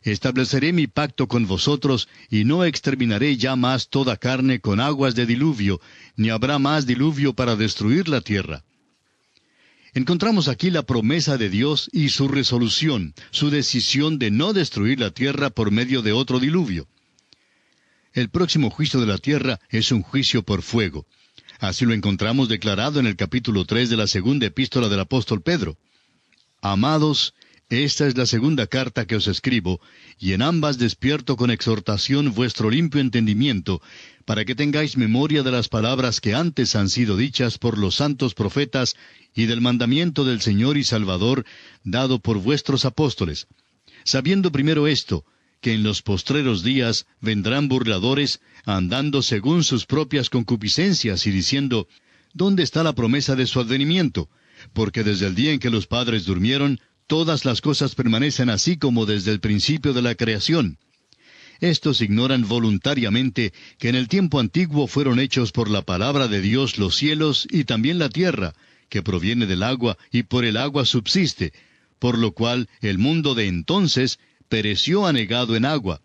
Speaker 1: Estableceré mi pacto con vosotros, y no exterminaré ya más toda carne con aguas de diluvio, ni habrá más diluvio para destruir la tierra. Encontramos aquí la promesa de Dios y su resolución, su decisión de no destruir la tierra por medio de otro diluvio. El próximo juicio de la tierra es un juicio por fuego. Así lo encontramos declarado en el capítulo 3 de la segunda epístola del apóstol Pedro. Amados, esta es la segunda carta que os escribo, y en ambas despierto con exhortación vuestro limpio entendimiento, para que tengáis memoria de las palabras que antes han sido dichas por los santos profetas, y del mandamiento del Señor y Salvador, dado por vuestros apóstoles, sabiendo primero esto, que en los postreros días vendrán burladores, andando según sus propias concupiscencias, y diciendo, ¿dónde está la promesa de su advenimiento? Porque desde el día en que los padres durmieron, todas las cosas permanecen así como desde el principio de la creación. Estos ignoran voluntariamente que en el tiempo antiguo fueron hechos por la palabra de Dios los cielos y también la tierra, que proviene del agua y por el agua subsiste, por lo cual el mundo de entonces pereció anegado en agua.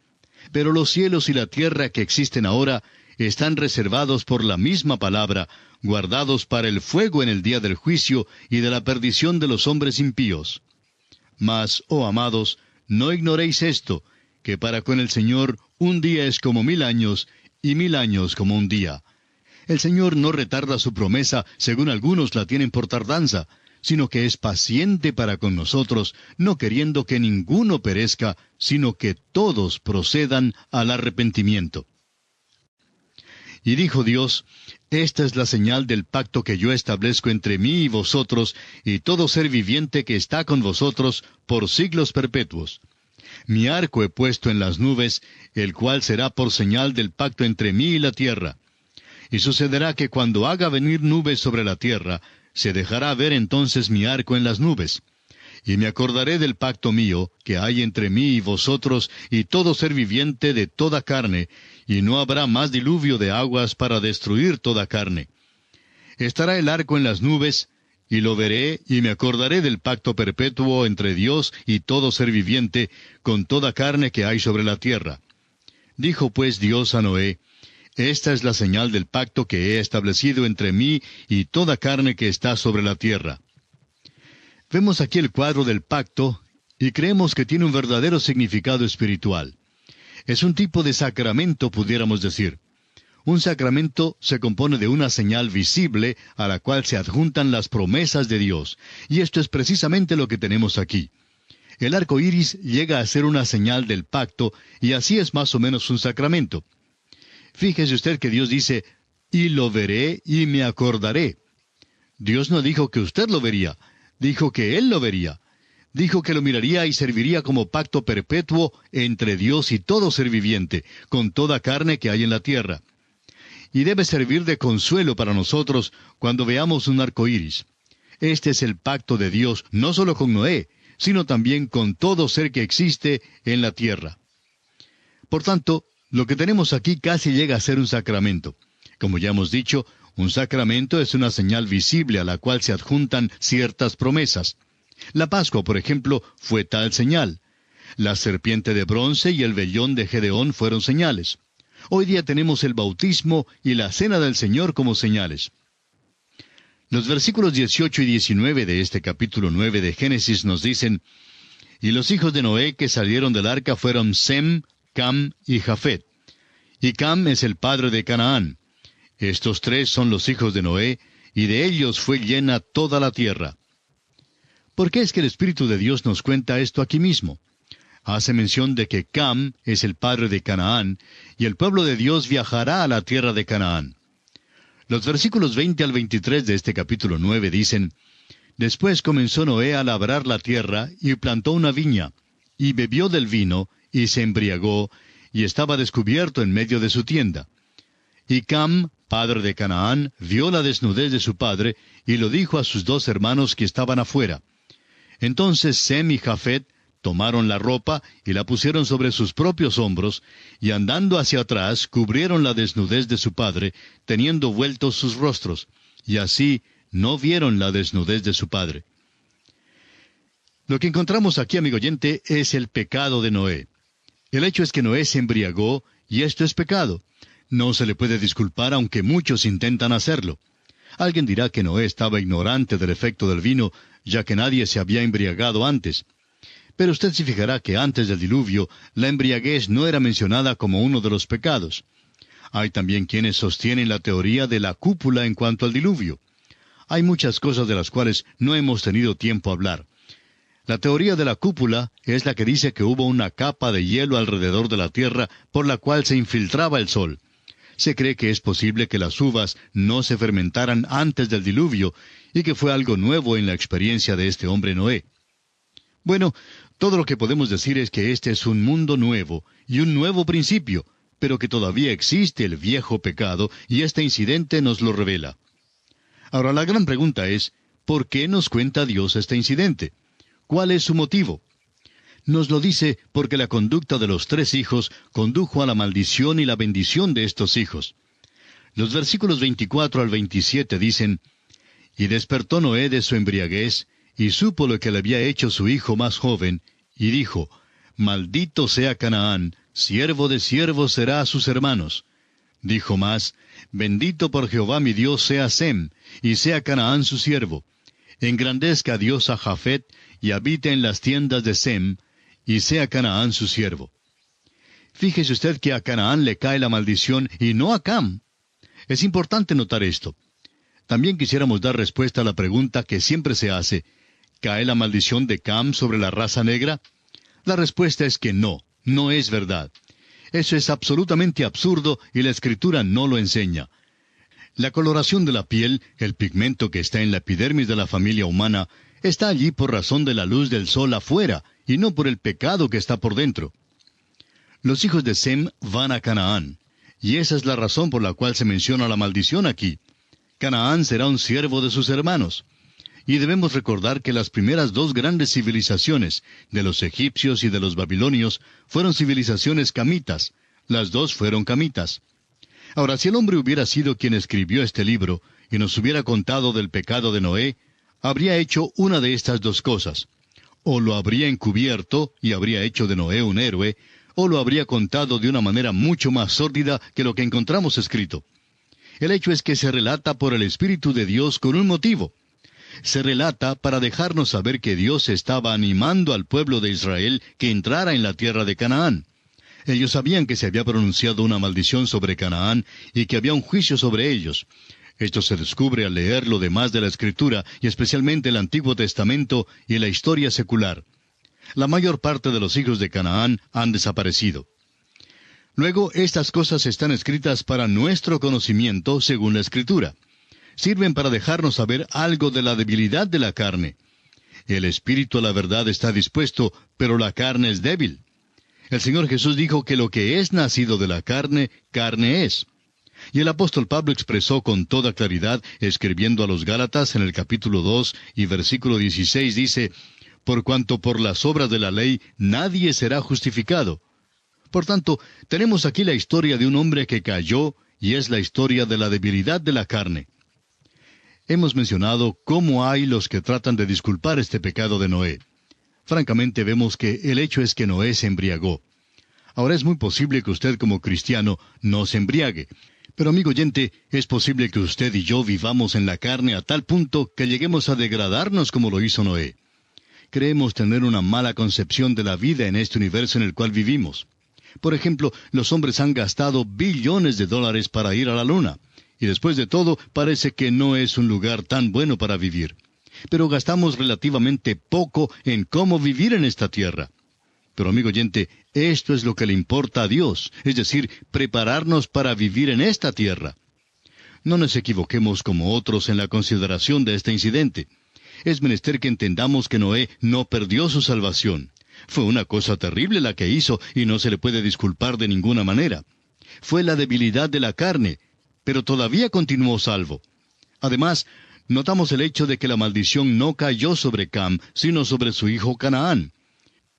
Speaker 1: Pero los cielos y la tierra que existen ahora están reservados por la misma palabra, guardados para el fuego en el día del juicio y de la perdición de los hombres impíos. Mas, oh amados, no ignoréis esto, que para con el Señor un día es como 1000 años, y 1000 años como un día. El Señor no retarda su promesa, según algunos la tienen por tardanza, sino que es paciente para con nosotros, no queriendo que ninguno perezca, sino que todos procedan al arrepentimiento. Y dijo Dios, esta es la señal del pacto que yo establezco entre mí y vosotros, y todo ser viviente que está con vosotros, por siglos perpetuos. Mi arco he puesto en las nubes, el cual será por señal del pacto entre mí y la tierra. Y sucederá que cuando haga venir nubes sobre la tierra, se dejará ver entonces mi arco en las nubes. Y me acordaré del pacto mío, que hay entre mí y vosotros, y todo ser viviente de toda carne, y no habrá más diluvio de aguas para destruir toda carne. Estará el arco en las nubes, y lo veré, y me acordaré del pacto perpetuo entre Dios y todo ser viviente, con toda carne que hay sobre la tierra. Dijo pues Dios a Noé, esta es la señal del pacto que he establecido entre mí y toda carne que está sobre la tierra. Vemos aquí el cuadro del pacto, y creemos que tiene un verdadero significado espiritual. Es un tipo de sacramento, pudiéramos decir. Un sacramento se compone de una señal visible a la cual se adjuntan las promesas de Dios, y esto es precisamente lo que tenemos aquí. El arco iris llega a ser una señal del pacto, y así es más o menos un sacramento. Fíjese usted que Dios dice, y lo veré y me acordaré. Dios no dijo que usted lo vería, dijo que Él lo vería. Dijo que lo miraría y serviría como pacto perpetuo entre Dios y todo ser viviente, con toda carne que hay en la tierra. Y debe servir de consuelo para nosotros cuando veamos un arco iris. Este es el pacto de Dios, no solo con Noé, sino también con todo ser que existe en la tierra. Por tanto, lo que tenemos aquí casi llega a ser un sacramento. Como ya hemos dicho, un sacramento es una señal visible a la cual se adjuntan ciertas promesas. La Pascua, por ejemplo, fue tal señal. La serpiente de bronce y el vellón de Gedeón fueron señales. Hoy día tenemos el bautismo y la cena del Señor como señales. Los versículos 18 y 19 de este capítulo 9 de Génesis nos dicen, y los hijos de Noé que salieron del arca fueron Sem, Cam y Jafet. Y Cam es el padre de Canaán. Estos tres son los hijos de Noé, y de ellos fue llena toda la tierra. ¿Por qué es que el Espíritu de Dios nos cuenta esto aquí mismo? Hace mención de que Cam es el padre de Canaán, y el pueblo de Dios viajará a la tierra de Canaán. Los versículos 20 al 23 de este capítulo 9 dicen, Después comenzó Noé a labrar la tierra, y plantó una viña, y bebió del vino, y se embriagó, y estaba descubierto en medio de su tienda. Y Cam, padre de Canaán, vio la desnudez de su padre, y lo dijo a sus 2 hermanos que estaban afuera. Entonces Sem y Jafet tomaron la ropa y la pusieron sobre sus propios hombros, y andando hacia atrás cubrieron la desnudez de su padre, teniendo vueltos sus rostros, y así no vieron la desnudez de su padre. Lo que encontramos aquí, amigo oyente, es el pecado de Noé. El hecho es que Noé se embriagó, y esto es pecado. No se le puede disculpar aunque muchos intentan hacerlo. Alguien dirá que Noé estaba ignorante del efecto del vino, ya que nadie se había embriagado antes. Pero usted se fijará que antes del diluvio, la embriaguez no era mencionada como uno de los pecados. Hay también quienes sostienen la teoría de la cúpula en cuanto al diluvio. Hay muchas cosas de las cuales no hemos tenido tiempo a hablar. La teoría de la cúpula es la que dice que hubo una capa de hielo alrededor de la tierra por la cual se infiltraba el sol. Se cree que es posible que las uvas no se fermentaran antes del diluvio y que fue algo nuevo en la experiencia de este hombre Noé. Bueno, todo lo que podemos decir es que este es un mundo nuevo y un nuevo principio, pero que todavía existe el viejo pecado y este incidente nos lo revela. Ahora la gran pregunta es, ¿por qué nos cuenta Dios este incidente? ¿Cuál es su motivo? Nos lo dice porque la conducta de los 3 hijos condujo a la maldición y la bendición de estos hijos. Los versículos 24 al 27 dicen, Y despertó Noé de su embriaguez, y supo lo que le había hecho su hijo más joven, y dijo, Maldito sea Canaán, siervo de siervos será a sus hermanos. Dijo más, Bendito por Jehová mi Dios sea Sem, y sea Canaán su siervo. Engrandezca Dios a Jafet, y habite en las tiendas de Sem, y sea Canaán su siervo. Fíjese usted que a Canaán le cae la maldición, y no a Cam. Es importante notar esto. También quisiéramos dar respuesta a la pregunta que siempre se hace, ¿cae la maldición de Cam sobre la raza negra? La respuesta es que no, no es verdad. Eso es absolutamente absurdo y la Escritura no lo enseña. La coloración de la piel, el pigmento que está en la epidermis de la familia humana, está allí por razón de la luz del sol afuera, y no por el pecado que está por dentro. Los hijos de Sem van a Canaán, y esa es la razón por la cual se menciona la maldición aquí. Canaán será un siervo de sus hermanos. Y debemos recordar que las primeras dos grandes civilizaciones, de los egipcios y de los babilonios, fueron civilizaciones camitas. Las dos fueron camitas. Ahora, si el hombre hubiera sido quien escribió este libro, y nos hubiera contado del pecado de Noé, habría hecho una de estas dos cosas. O lo habría encubierto, y habría hecho de Noé un héroe, o lo habría contado de una manera mucho más sórdida que lo que encontramos escrito. El hecho es que se relata por el Espíritu de Dios con un motivo. Se relata para dejarnos saber que Dios estaba animando al pueblo de Israel que entrara en la tierra de Canaán. Ellos sabían que se había pronunciado una maldición sobre Canaán y que había un juicio sobre ellos. Esto se descubre al leer lo demás de la Escritura, y especialmente el Antiguo Testamento y la historia secular. La mayor parte de los hijos de Canaán han desaparecido. Luego, estas cosas están escritas para nuestro conocimiento según la Escritura. Sirven para dejarnos saber algo de la debilidad de la carne. El espíritu a la verdad está dispuesto, pero la carne es débil. El Señor Jesús dijo que lo que es nacido de la carne, carne es. Y el apóstol Pablo expresó con toda claridad, escribiendo a los Gálatas en el capítulo 2 y versículo 16, dice, Por cuanto por las obras de la ley nadie será justificado. Por tanto, tenemos aquí la historia de un hombre que cayó, y es la historia de la debilidad de la carne. Hemos mencionado cómo hay los que tratan de disculpar este pecado de Noé. Francamente vemos que el hecho es que Noé se embriagó. Ahora es muy posible que usted como cristiano no se embriague. Pero amigo oyente, es posible que usted y yo vivamos en la carne a tal punto que lleguemos a degradarnos como lo hizo Noé. Creemos tener una mala concepción de la vida en este universo en el cual vivimos. Por ejemplo, los hombres han gastado billones de dólares para ir a la luna. Y después de todo, parece que no es un lugar tan bueno para vivir. Pero gastamos relativamente poco en cómo vivir en esta tierra. Pero amigo oyente, esto es lo que le importa a Dios, es decir, prepararnos para vivir en esta tierra. No nos equivoquemos como otros en la consideración de este incidente. Es menester que entendamos que Noé no perdió su salvación. Fue una cosa terrible la que hizo y no se le puede disculpar de ninguna manera. Fue la debilidad de la carne, pero todavía continuó salvo. Además, notamos el hecho de que la maldición no cayó sobre Cam, sino sobre su hijo Canaán.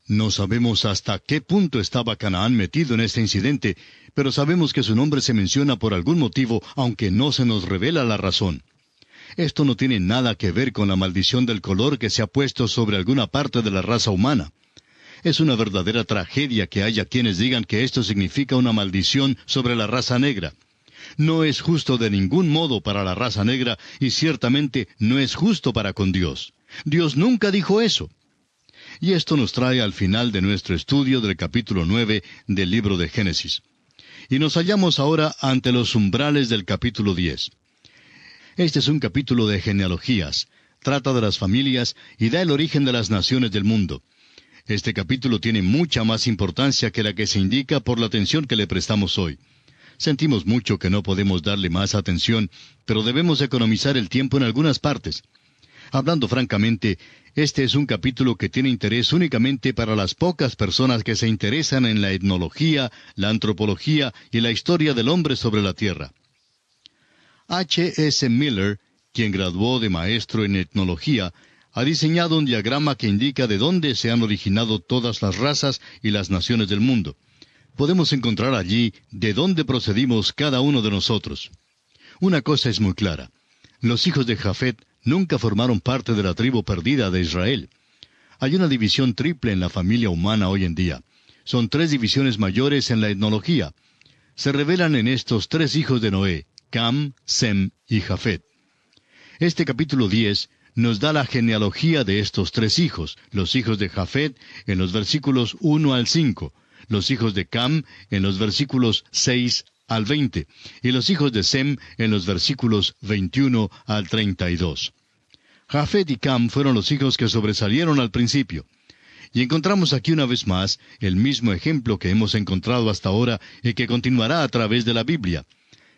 Speaker 1: No sabemos hasta qué punto estaba Canaán metido en este incidente, pero sabemos que su nombre se menciona por algún motivo, aunque no se nos revela la razón. Esto no tiene nada que ver con la maldición del color que se ha puesto sobre alguna parte de la raza humana. Es una verdadera tragedia que haya quienes digan que esto significa una maldición sobre la raza negra. No es justo de ningún modo para la raza negra y ciertamente no es justo para con Dios. Dios nunca dijo eso. Y esto nos trae al final de nuestro estudio del capítulo 9 del libro de Génesis. Y nos hallamos ahora ante los umbrales del capítulo 10. Este es un capítulo de genealogías, trata de las familias y da el origen de las naciones del mundo. Este capítulo tiene mucha más importancia que la que se indica por la atención que le prestamos hoy. Sentimos mucho que no podemos darle más atención, pero debemos economizar el tiempo en algunas partes. Hablando francamente, este es un capítulo que tiene interés únicamente para las pocas personas que se interesan en la etnología, la antropología y la historia del hombre sobre la tierra. H.S. Miller, quien graduó de maestro en etnología, ha diseñado un diagrama que indica de dónde se han originado todas las razas y las naciones del mundo. Podemos encontrar allí de dónde procedimos cada uno de nosotros. Una cosa es muy clara. Los hijos de Jafet Nunca formaron parte de la tribu perdida de Israel. Hay una división triple en la familia humana hoy en día. Son 3 divisiones mayores en la etnología. Se revelan en estos 3 hijos de Noé, Cam, Sem y Jafet. Este capítulo 10 nos da la genealogía de estos 3 hijos, los hijos de Jafet en los versículos 1 al 5, los hijos de Cam en los versículos 6 al 20, y los hijos de Sem en los versículos 21 al 32. Jafet y Cam fueron los hijos que sobresalieron al principio. Y encontramos aquí una vez más el mismo ejemplo que hemos encontrado hasta ahora y que continuará a través de la Biblia.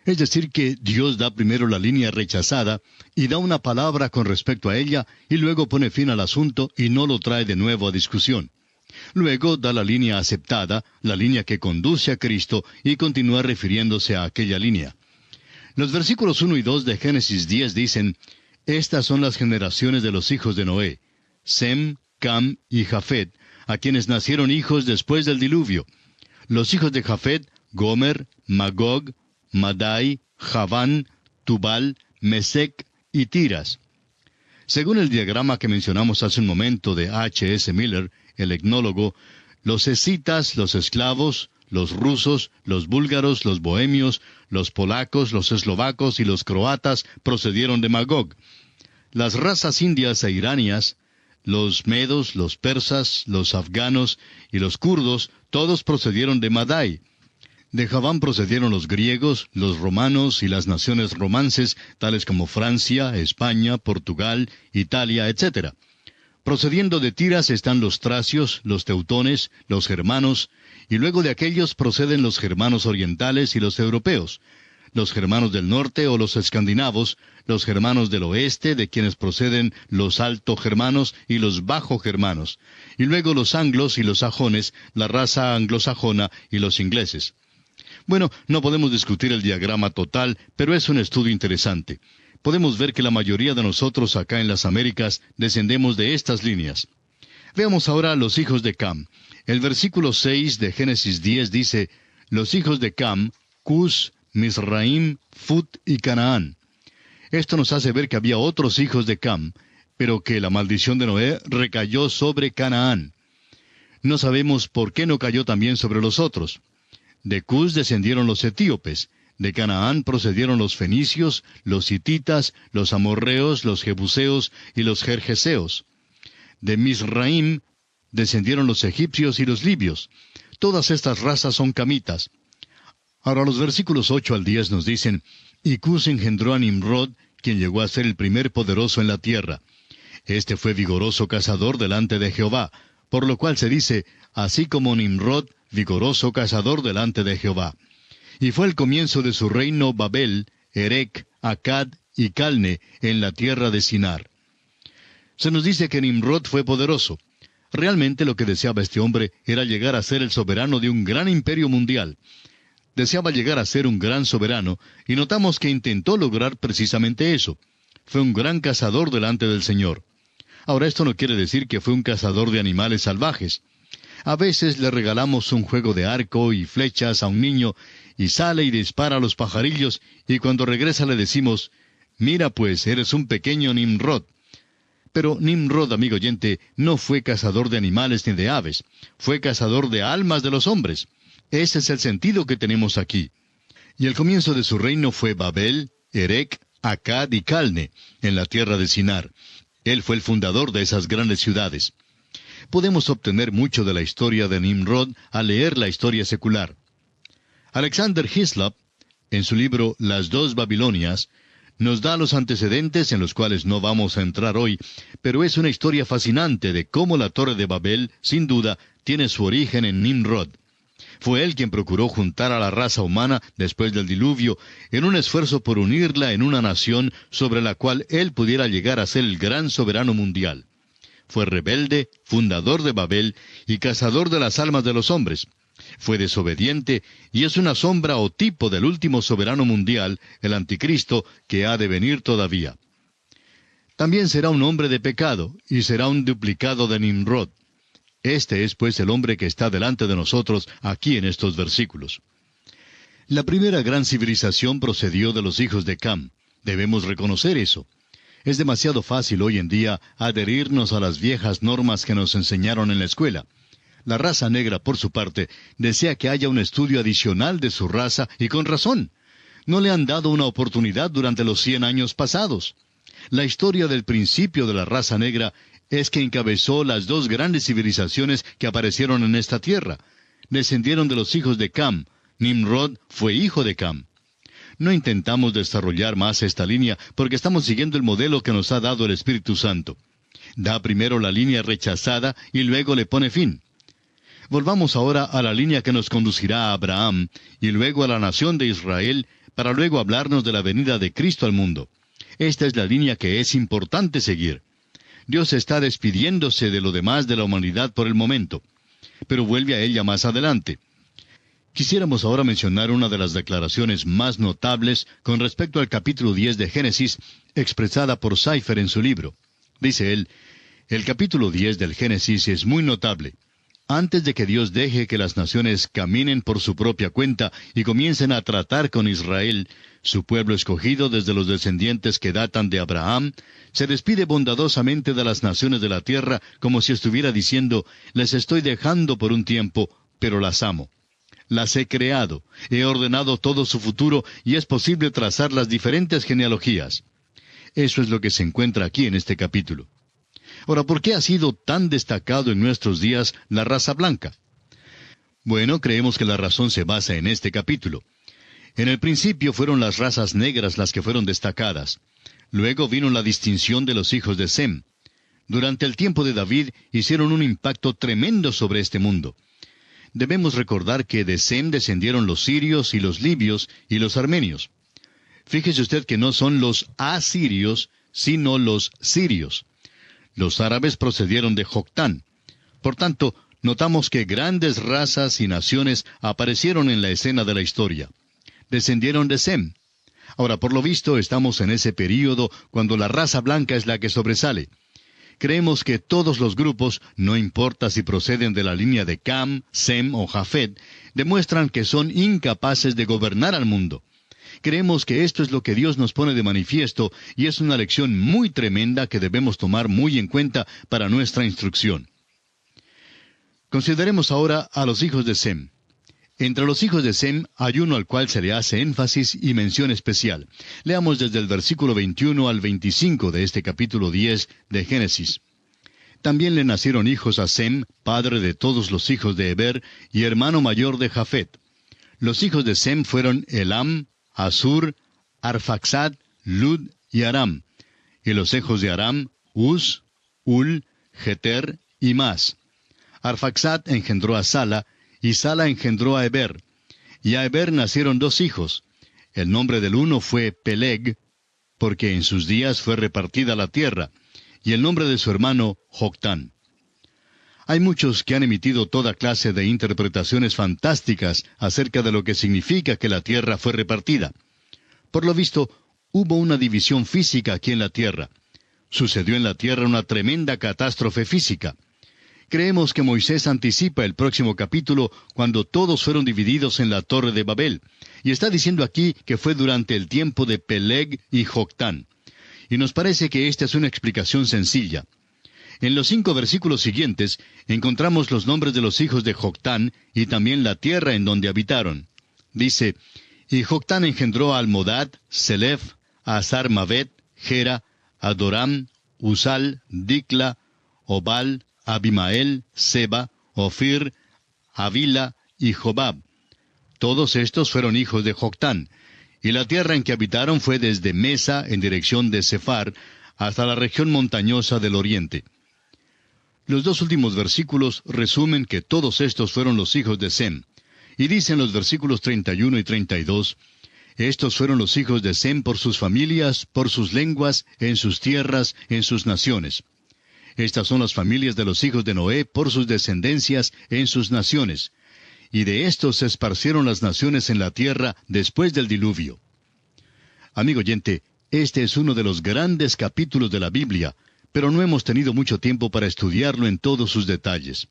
Speaker 1: Es decir, que Dios da primero la línea rechazada y da una palabra con respecto a ella y luego pone fin al asunto y no lo trae de nuevo a discusión. Luego da la línea aceptada, la línea que conduce a Cristo y continúa refiriéndose a aquella línea. Los versículos 1 y 2 de Génesis 10 dicen, «Estas son las generaciones de los hijos de Noé, Sem, Cam y Jafet, a quienes nacieron hijos después del diluvio. Los hijos de Jafet, Gomer, Magog, Madai, Javán, Tubal, Mesec y Tiras». Según el diagrama que mencionamos hace un momento de H.S. Miller, el etnólogo, los escitas, los esclavos, los rusos, los búlgaros, los bohemios, los polacos, los eslovacos y los croatas procedieron de Magog. Las razas indias e iranias, los medos, los persas, los afganos y los kurdos, todos procedieron de Madai. De Javán procedieron los griegos, los romanos y las naciones romances, tales como Francia, España, Portugal, Italia, etc. Procediendo de Tiras están los tracios, los teutones, los germanos, y luego de aquellos proceden los germanos orientales y los europeos, los germanos del norte o los escandinavos, los germanos del oeste, de quienes proceden los alto germanos y los bajo germanos, y luego los anglos y los sajones, la raza anglosajona y los ingleses. Bueno, no podemos discutir el diagrama total, pero es un estudio interesante. Podemos ver que la mayoría de nosotros acá en las Américas descendemos de estas líneas. Veamos ahora los hijos de Cam. El versículo 6 de Génesis 10 dice, los hijos de Cam, Cus, Misraim, Fut y Canaán. Esto nos hace ver que había otros hijos de Cam, pero que la maldición de Noé recayó sobre Canaán. No sabemos por qué no cayó también sobre los otros. De Cus descendieron los etíopes, de Canaán procedieron los fenicios, los hititas, los amorreos, los jebuseos y los gergeseos. De Misraim descendieron los egipcios y los libios. Todas estas razas son camitas. Ahora los versículos 8 al 10 nos dicen, y Cus engendró a Nimrod, quien llegó a ser el primer poderoso en la tierra. Este fue vigoroso cazador delante de Jehová, por lo cual se dice, así como Nimrod, vigoroso cazador delante de Jehová. Y fue el comienzo de su reino Babel, Erec, Acad y Calne, en la tierra de Sinar. Se nos dice que Nimrod fue poderoso. Realmente lo que deseaba este hombre era llegar a ser el soberano de un gran imperio mundial. Deseaba llegar a ser un gran soberano, y notamos que intentó lograr precisamente eso. Fue un gran cazador delante del Señor. Ahora esto no quiere decir que fue un cazador de animales salvajes. A veces le regalamos un juego de arco y flechas a un niño, y sale y dispara a los pajarillos, y cuando regresa le decimos, mira pues, eres un pequeño Nimrod. Pero Nimrod, amigo oyente, no fue cazador de animales ni de aves, fue cazador de almas de los hombres. Ese es el sentido que tenemos aquí. Y el comienzo de su reino fue Babel, Erec, Acad y Calne, en la tierra de Sinar. Él fue el fundador de esas grandes ciudades. Podemos obtener mucho de la historia de Nimrod al leer la historia secular. Alexander Hislop, en su libro Las dos Babilonias, nos da los antecedentes en los cuales no vamos a entrar hoy, pero es una historia fascinante de cómo la Torre de Babel, sin duda, tiene su origen en Nimrod. Fue él quien procuró juntar a la raza humana después del diluvio en un esfuerzo por unirla en una nación sobre la cual él pudiera llegar a ser el gran soberano mundial. Fue rebelde, fundador de Babel y cazador de las almas de los hombres. Fue desobediente y es una sombra o tipo del último soberano mundial, el anticristo, que ha de venir todavía. También será un hombre de pecado y será un duplicado de Nimrod. Este es pues el hombre que está delante de nosotros aquí en estos versículos. La primera gran civilización procedió de los hijos de Cam. Debemos reconocer eso. Es demasiado fácil hoy en día adherirnos a las viejas normas que nos enseñaron en la escuela. La raza negra, por su parte, desea que haya un estudio adicional de su raza, y con razón. No le han dado una oportunidad durante los 100 años pasados. La historia del principio de la raza negra es que encabezó las dos grandes civilizaciones que aparecieron en esta tierra. Descendieron de los hijos de Cam. Nimrod fue hijo de Cam. No intentamos desarrollar más esta línea porque estamos siguiendo el modelo que nos ha dado el Espíritu Santo. Da primero la línea rechazada y luego le pone fin. Volvamos ahora a la línea que nos conducirá a Abraham y luego a la nación de Israel, para luego hablarnos de la venida de Cristo al mundo. Esta es la línea que es importante seguir. Dios está despidiéndose de lo demás de la humanidad por el momento, pero vuelve a ella más adelante. Quisiéramos ahora mencionar una de las declaraciones más notables con respecto al capítulo 10 de Génesis, expresada por Seifer en su libro. Dice él, el capítulo 10 del Génesis es muy notable. Antes de que Dios deje que las naciones caminen por su propia cuenta y comiencen a tratar con Israel, su pueblo escogido desde los descendientes que datan de Abraham, se despide bondadosamente de las naciones de la tierra como si estuviera diciendo, les estoy dejando por un tiempo, pero las amo. Las he creado, he ordenado todo su futuro y es posible trazar las diferentes genealogías. Eso es lo que se encuentra aquí en este capítulo. Ahora, ¿por qué ha sido tan destacado en nuestros días la raza blanca? Bueno, creemos que la razón se basa en este capítulo. En el principio fueron las razas negras las que fueron destacadas. Luego vino la distinción de los hijos de Sem. Durante el tiempo de David hicieron un impacto tremendo sobre este mundo. Debemos recordar que de Sem descendieron los sirios y los libios y los armenios. Fíjese usted que no son los asirios, sino los sirios. Los árabes procedieron de Joctán. Por tanto, notamos que grandes razas y naciones aparecieron en la escena de la historia. Descendieron de Sem. Ahora, por lo visto, estamos en ese período cuando la raza blanca es la que sobresale. Creemos que todos los grupos, no importa si proceden de la línea de Cam, Sem o Jafet, demuestran que son incapaces de gobernar al mundo. Creemos que esto es lo que Dios nos pone de manifiesto y es una lección muy tremenda que debemos tomar muy en cuenta para nuestra instrucción. Consideremos ahora a los hijos de Sem. Entre los hijos de Sem hay uno al cual se le hace énfasis y mención especial. Leamos desde el versículo 21 al 25 de este capítulo 10 de Génesis. También le nacieron hijos a Sem, padre de todos los hijos de Heber y hermano mayor de Jafet. Los hijos de Sem fueron Elam, Asur, Arfaxad, Lud y Aram. Y los hijos de Aram, Uz, Ul, Geter y Mas. Arfaxad engendró a Sala, y Sala engendró a Heber. Y a Heber nacieron dos hijos. El nombre del uno fue Peleg, porque en sus días fue repartida la tierra, y el nombre de su hermano Joctán. Hay muchos que han emitido toda clase de interpretaciones fantásticas acerca de lo que significa que la tierra fue repartida. Por lo visto, hubo una división física aquí en la tierra. Sucedió en la tierra una tremenda catástrofe física. Creemos que Moisés anticipa el próximo capítulo cuando todos fueron divididos en la Torre de Babel, y está diciendo aquí que fue durante el tiempo de Peleg y Joctán. Y nos parece que esta es una explicación sencilla. En los 5 versículos siguientes encontramos los nombres de los hijos de Joctán y también la tierra en donde habitaron. Dice, y Joctán engendró a Almodad, Selef, a Sarmavet, Gera, Adoram, Usal, Dicla, Obal, Abimael, Seba, Ofir, Avila y Jobab. Todos estos fueron hijos de Joctán, y la tierra en que habitaron fue desde Mesa en dirección de Sefar hasta la región montañosa del oriente. Los 2 últimos versículos resumen que todos estos fueron los hijos de Sem, y dicen los versículos 31 y 32, estos fueron los hijos de Sem por sus familias, por sus lenguas, en sus tierras, en sus naciones. Estas son las familias de los hijos de Noé por sus descendencias en sus naciones. Y de estos se esparcieron las naciones en la tierra después del diluvio. Amigo oyente, este es uno de los grandes capítulos de la Biblia, pero no hemos tenido mucho tiempo para estudiarlo en todos sus detalles.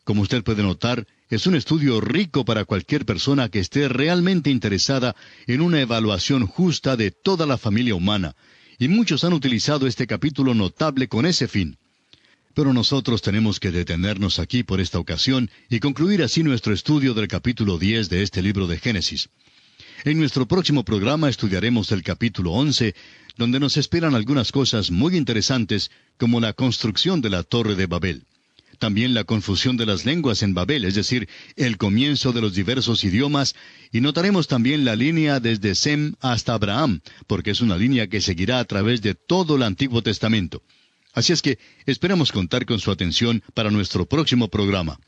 Speaker 1: Como usted puede notar, es un estudio rico para cualquier persona que esté realmente interesada en una evaluación justa de toda la familia humana, y muchos han utilizado este capítulo notable con ese fin. Pero nosotros tenemos que detenernos aquí por esta ocasión y concluir así nuestro estudio del capítulo 10 de este libro de Génesis. En nuestro próximo programa estudiaremos el capítulo 11, donde nos esperan algunas cosas muy interesantes, como la construcción de la Torre de Babel. También la confusión de las lenguas en Babel, es decir, el comienzo de los diversos idiomas, y notaremos también la línea desde Sem hasta Abraham, porque es una línea que seguirá a través de todo el Antiguo Testamento. Así es que esperamos contar con su atención para nuestro próximo programa.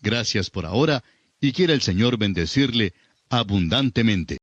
Speaker 1: Gracias por ahora, y quiera el Señor bendecirle abundantemente.